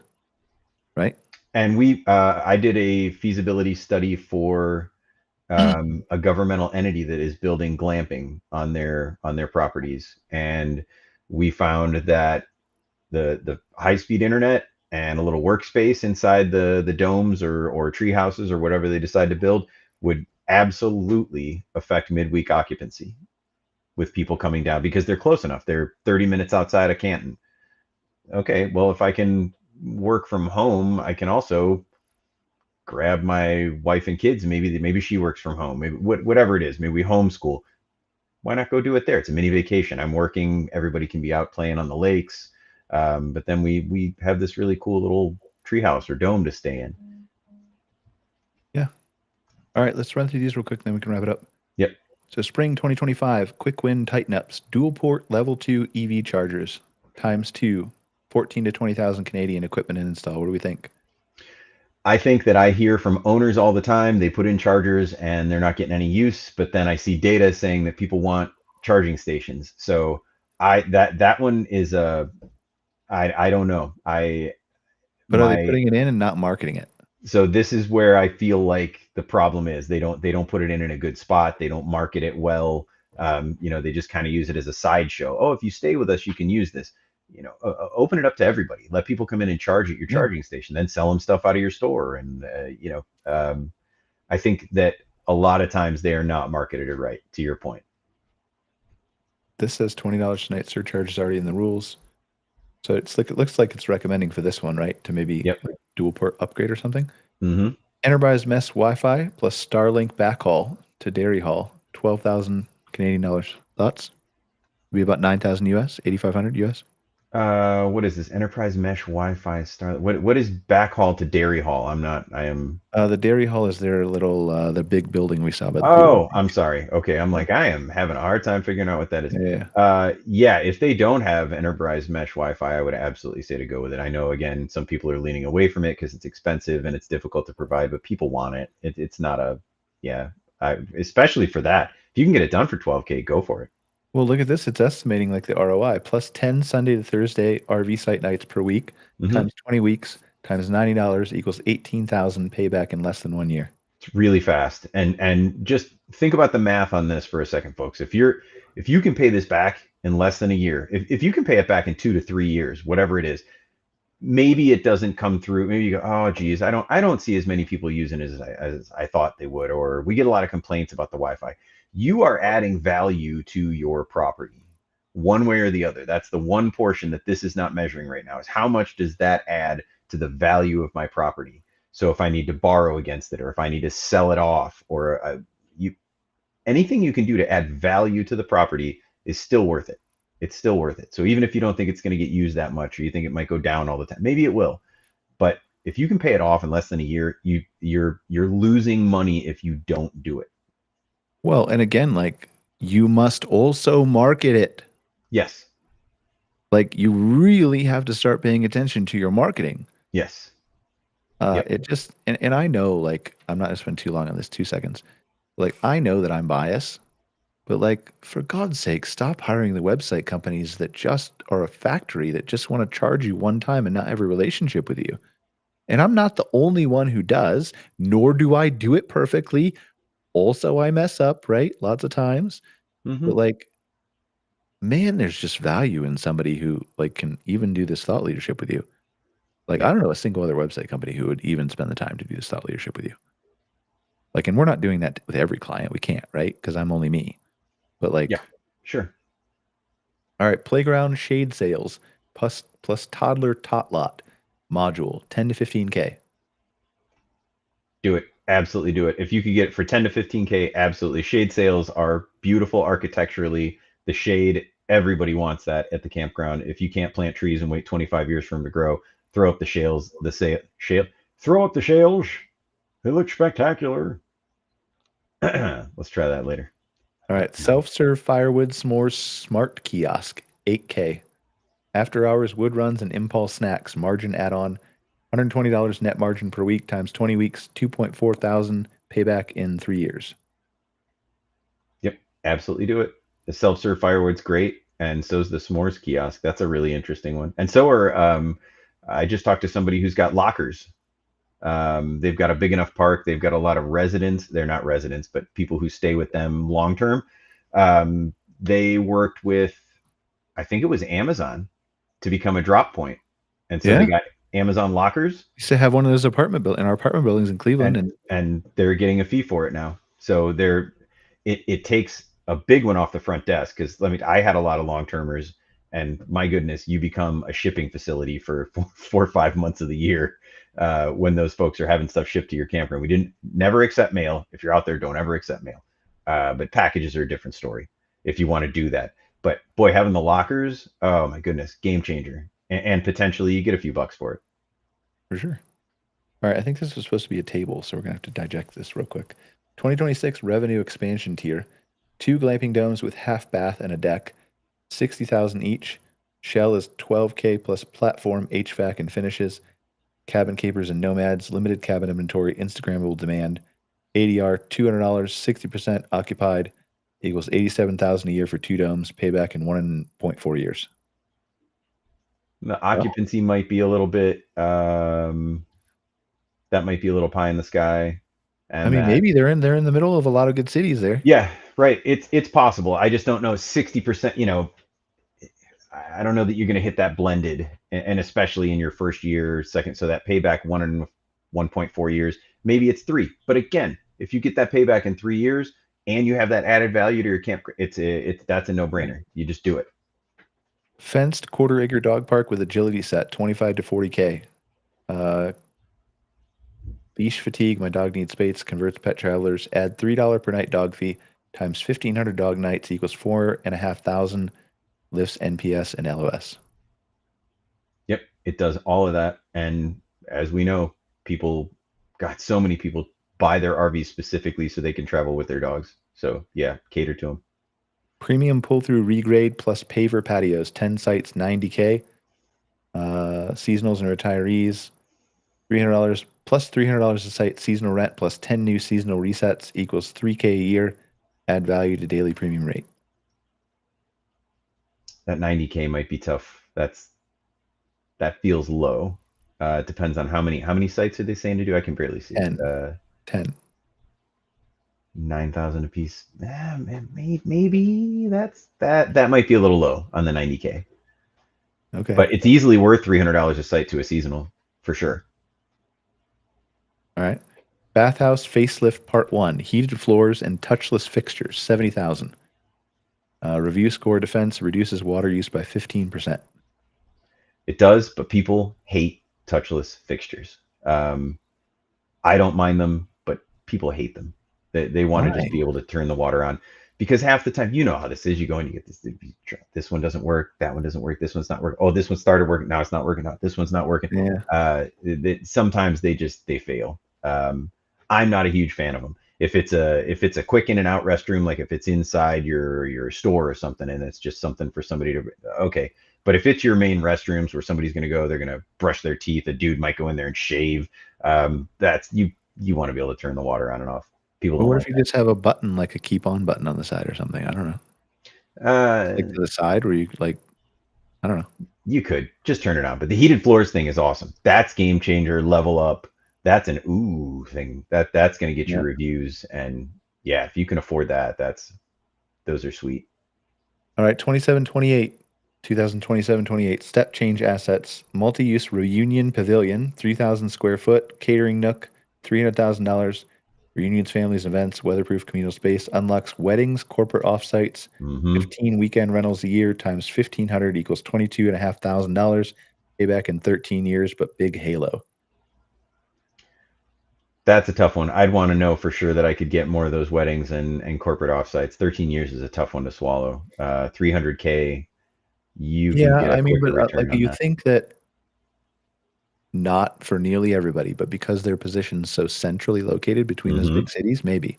right? And I did a feasibility study for a governmental entity that is building glamping on their properties, and we found that the high-speed internet and a little workspace inside the domes or tree houses or whatever they decide to build would absolutely affect midweek occupancy with people coming down, because they're close enough. They're 30 minutes outside of Canton. Okay, well, if I can work from home, I can also grab my wife and kids. Maybe she works from home. Maybe whatever it is. Maybe we homeschool. Why not go do it there? It's a mini vacation. I'm working. Everybody can be out playing on the lakes. But then we have this really cool little treehouse or dome to stay in. Yeah. All right, let's run through these real quick, then we can wrap it up. Yep. So spring 2025, quick win tighten-ups, dual port level 2 EV chargers, ×2, 14 to 20,000 Canadian equipment and install. What do we think? I think that I hear from owners all the time, they put in chargers and they're not getting any use, but then I see data saying that people want charging stations. So that one is I don't know. But are they putting it in and not marketing it? So this is where I feel like the problem is they don't put it in a good spot. They don't market it well. They just kind of use it as a sideshow. Oh, if you stay with us, you can use this. open it up to everybody. Let people come in and charge at your charging station, then sell them stuff out of your store. And, I think that a lot of times they are not marketed right, to your point. This says $20 tonight. Surcharge is already in the rules. So it looks like it's recommending for this one, right? To maybe like dual port upgrade or something. Mm-hmm. Enterprise Mesh Wi-Fi plus Starlink backhaul to Dairy Hall, 12,000 Canadian dollars. Thoughts? It'd be about 9,000 US, 8,500 US. What is this? Enterprise Mesh Wi-Fi Starlink. What is backhaul to Dairy Hall? I am. The Dairy Hall is their little, the big building we saw. I'm sorry. Okay, I'm like, I am having a hard time figuring out what that is. Yeah. If they don't have Enterprise Mesh Wi-Fi, I would absolutely say to go with it. I know, again, some people are leaning away from it because it's expensive and it's difficult to provide, but people want it. It's not especially for that. If you can get it done for $12K, go for it. Well, look at this. It's estimating like the ROI plus 10 Sunday to Thursday RV site nights per week times 20 weeks times $90 equals 18,000 payback in less than 1 year. It's really fast. And just think about the math on this for a second, folks. If you can pay this back in less than a year, if you can pay it back in 2 to 3 years, whatever it is, maybe it doesn't come through. Maybe you go, oh, geez, I don't see as many people using it as I thought they would, or we get a lot of complaints about the Wi-Fi. You are adding value to your property one way or the other. That's the one portion that this is not measuring right now, is how much does that add to the value of my property? So if I need to borrow against it, or if I need to sell it off, or anything you can do to add value to the property is still worth it. It's still worth it. So even if you don't think it's going to get used that much, or you think it might go down all the time, maybe it will. But if you can pay it off in less than a year, you're losing money if you don't do it. Well, and again, like, you must also market it. Yes. Like, you really have to start paying attention to your marketing. Yes. It just, and I know, like, I'm not going to spend too long on this, 2 seconds. Like, I know that I'm biased, but like, for God's sake, stop hiring the website companies that just are a factory that just want to charge you one time and not have a relationship with you. And I'm not the only one who does, nor do I do it perfectly. Also, I mess up, right? Lots of times. But like, man, there's just value in somebody who like can even do this thought leadership with you. Like, I don't know a single other website company who would even spend the time to do this thought leadership with you. Like, and we're not doing that with every client. We can't, right? Because I'm only me. But like, yeah, sure. All right, playground shade sales plus toddler tot lot module, 10 to 15K. Do it. Absolutely do it. If you could get it for 10 to 15K, absolutely. Shade sales are beautiful architecturally. The shade, everybody wants that at the campground. If you can't plant trees and wait 25 years for them to grow, throw up the shales. Throw up the shales. They look spectacular. Let's try that later. All right, self-serve firewood s'mores smart kiosk, 8K. After hours wood runs and impulse snacks, margin add-on, $120 net margin per week times 20 weeks, 2.4 thousand payback in 3 years. Yep, absolutely do it. The self-serve firewood's great, and so is the s'mores kiosk. That's a really interesting one. And so are I just talked to somebody who's got lockers. They've got a big enough park. They've got a lot of residents. They're not residents, but people who stay with them long term. They worked with, I think it was Amazon, to become a drop point, and so they got Amazon lockers. We used to have one of those in our apartment buildings in Cleveland, and they're getting a fee for it now. So it takes a big one off the front desk, because I had a lot of long termers, and my goodness, you become a shipping facility for 4 or 5 months of the year when those folks are having stuff shipped to your campground. We never accept mail. If you're out there, don't ever accept mail. But packages are a different story if you want to do that. But boy, having the lockers, oh my goodness, game changer. And potentially you get a few bucks for it. For sure. All right, I think this was supposed to be a table, so we're going to have to digest this real quick. 2026 revenue expansion tier. 2 glamping domes with half bath and a deck, 60,000 each. Shell is 12K plus platform, HVAC, and finishes. Cabin capers and nomads, limited cabin inventory, Instagrammable demand. ADR $200, 60% occupied, equals 87,000 a year for 2 domes, payback in 1.4 years. The occupancy might be a little bit, that might be a little pie in the sky. And I mean, maybe they're in the middle of a lot of good cities there. Yeah, right. It's possible. I just don't know. 60%, I don't know that you're going to hit that blended, and especially in your first year, second. So that payback 1.4 years, maybe it's 3. But again, if you get that payback in 3 years and you have that added value to your camp, that's a no-brainer. You just do it. Fenced quarter-acre dog park with agility set, 25 to 40K. Leash fatigue, my dog needs space, converts pet travelers. Add $3 per night dog fee times 1,500 dog nights equals 4,500 lifts NPS and LOS. Yep, it does all of that. And as we know, so many people buy their RVs specifically so they can travel with their dogs. So yeah, cater to them. Premium pull-through regrade plus paver patios, 10 sites, 90K. Seasonals and retirees, $300 plus $300 a site seasonal rent plus 10 new seasonal resets equals 3K a year. Add value to daily premium rate. That 90K might be tough. That feels low. It depends on how many sites are they saying to do? I can barely see. 10. 9,000 a piece. Maybe that might be a little low on the 90K. Okay. But it's easily worth $300 a site to a seasonal for sure. All right. Bathhouse facelift part 1, heated floors and touchless fixtures, 70,000. Review score defense reduces water use by 15%. It does, but people hate touchless fixtures. I don't mind them, but people hate them. They want to just be able to turn the water on, because half the time, you know how this is. You go and you get this one doesn't work, that one doesn't work, this one's not working. Oh, this one started working, now it's not working. Now this one's not working. Yeah. Sometimes they fail. I'm not a huge fan of them. If it's a quick in and out restroom, like if it's inside your store or something, and it's just something for somebody to, okay. But if it's your main restrooms where somebody's going to go, they're going to brush their teeth, a dude might go in there and shave. That's you want to be able to turn the water on and off. People don't What like if you just have a button, like a keep on button on the side or something? I don't know. Like to the side where you I don't know. You could just turn it on, but the heated floors thing is awesome. That's game changer, level up. That's an ooh thing. That's going to get you reviews, and yeah, if you can afford that, those are sweet. All right, 2027-28 step change assets, multi-use reunion pavilion, 3,000 square foot, catering nook, $300,000, reunions, families, events, weatherproof communal space, unlocks weddings, corporate offsites, 15 weekend rentals a year times 1,500 equals $22,500, payback in 13 years, but big halo. That's a tough one. I'd want to know for sure that I could get more of those weddings and corporate offsites. 13 years is a tough one to swallow. 300K, you can get a quicker return on you that. think that not for nearly everybody, but because their position's so centrally located between those big cities, maybe.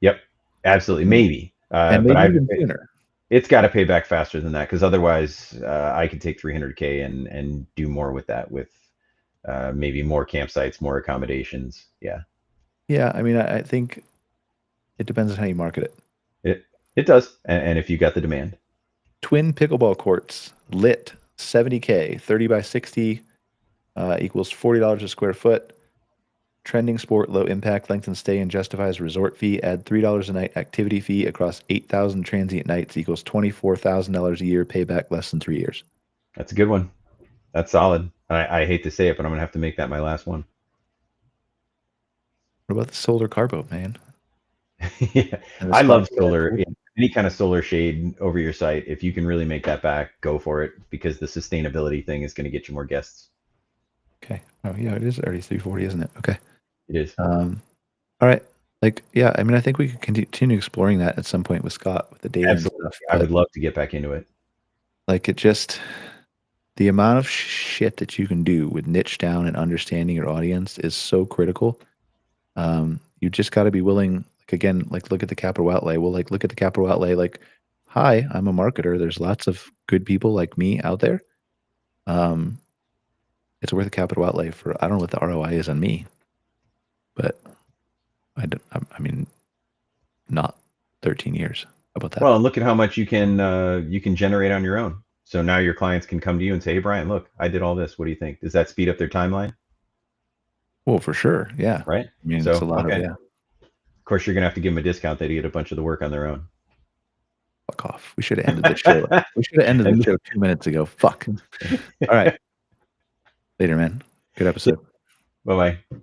Yep, absolutely, maybe. And maybe even sooner. It's got to pay back faster than that, because otherwise I could take 300K and do more with that, with maybe more campsites, more accommodations. Yeah. Yeah, I mean, I think it depends on how you market it. It does, and if you got the demand. Twin pickleball courts, lit, 70K, 30 by 60 equals $40 a square foot. Trending sport, low impact, length and stay, and justifies resort fee. Add $3 a night activity fee across 8,000 transient nights equals $24,000 a year. Payback less than 3 years. That's a good one. That's solid. I hate to say it, but I'm gonna have to make that my last one. What about the solar car boat, man? Yeah, I love solar. Any kind of solar shade over your site, if you can really make that back, go for it, because the sustainability thing is going to get you more guests. Okay. Oh yeah, it is already 340, isn't it? Okay. It is. All right. Like, yeah, I mean, I think we could continue exploring that at some point with Scott, with the data and stuff. I would love to get back into it. Like, it just, the amount of shit that you can do with niche down and understanding your audience is so critical. You just got to be willing, like, again, like, look at the capital outlay. Well, like, look at the capital outlay. Like, hi, I'm a marketer. There's lots of good people like me out there. It's worth a capital outlay for, I don't know what the ROI is on me, but I mean, not 13 years. How about that? Well, and look at how much you can generate on your own. So now your clients can come to you and say, hey, Brian, look, I did all this. What do you think? Does that speed up their timeline? Well, for sure. Yeah. Right. I mean, it's a lot of, yeah. Of course, you're going to have to give them a discount. They get a bunch of the work on their own. Fuck off. We should have ended the show. We should have ended the show 2 minutes ago. Fuck. All right. Later, man. Good episode. Bye bye.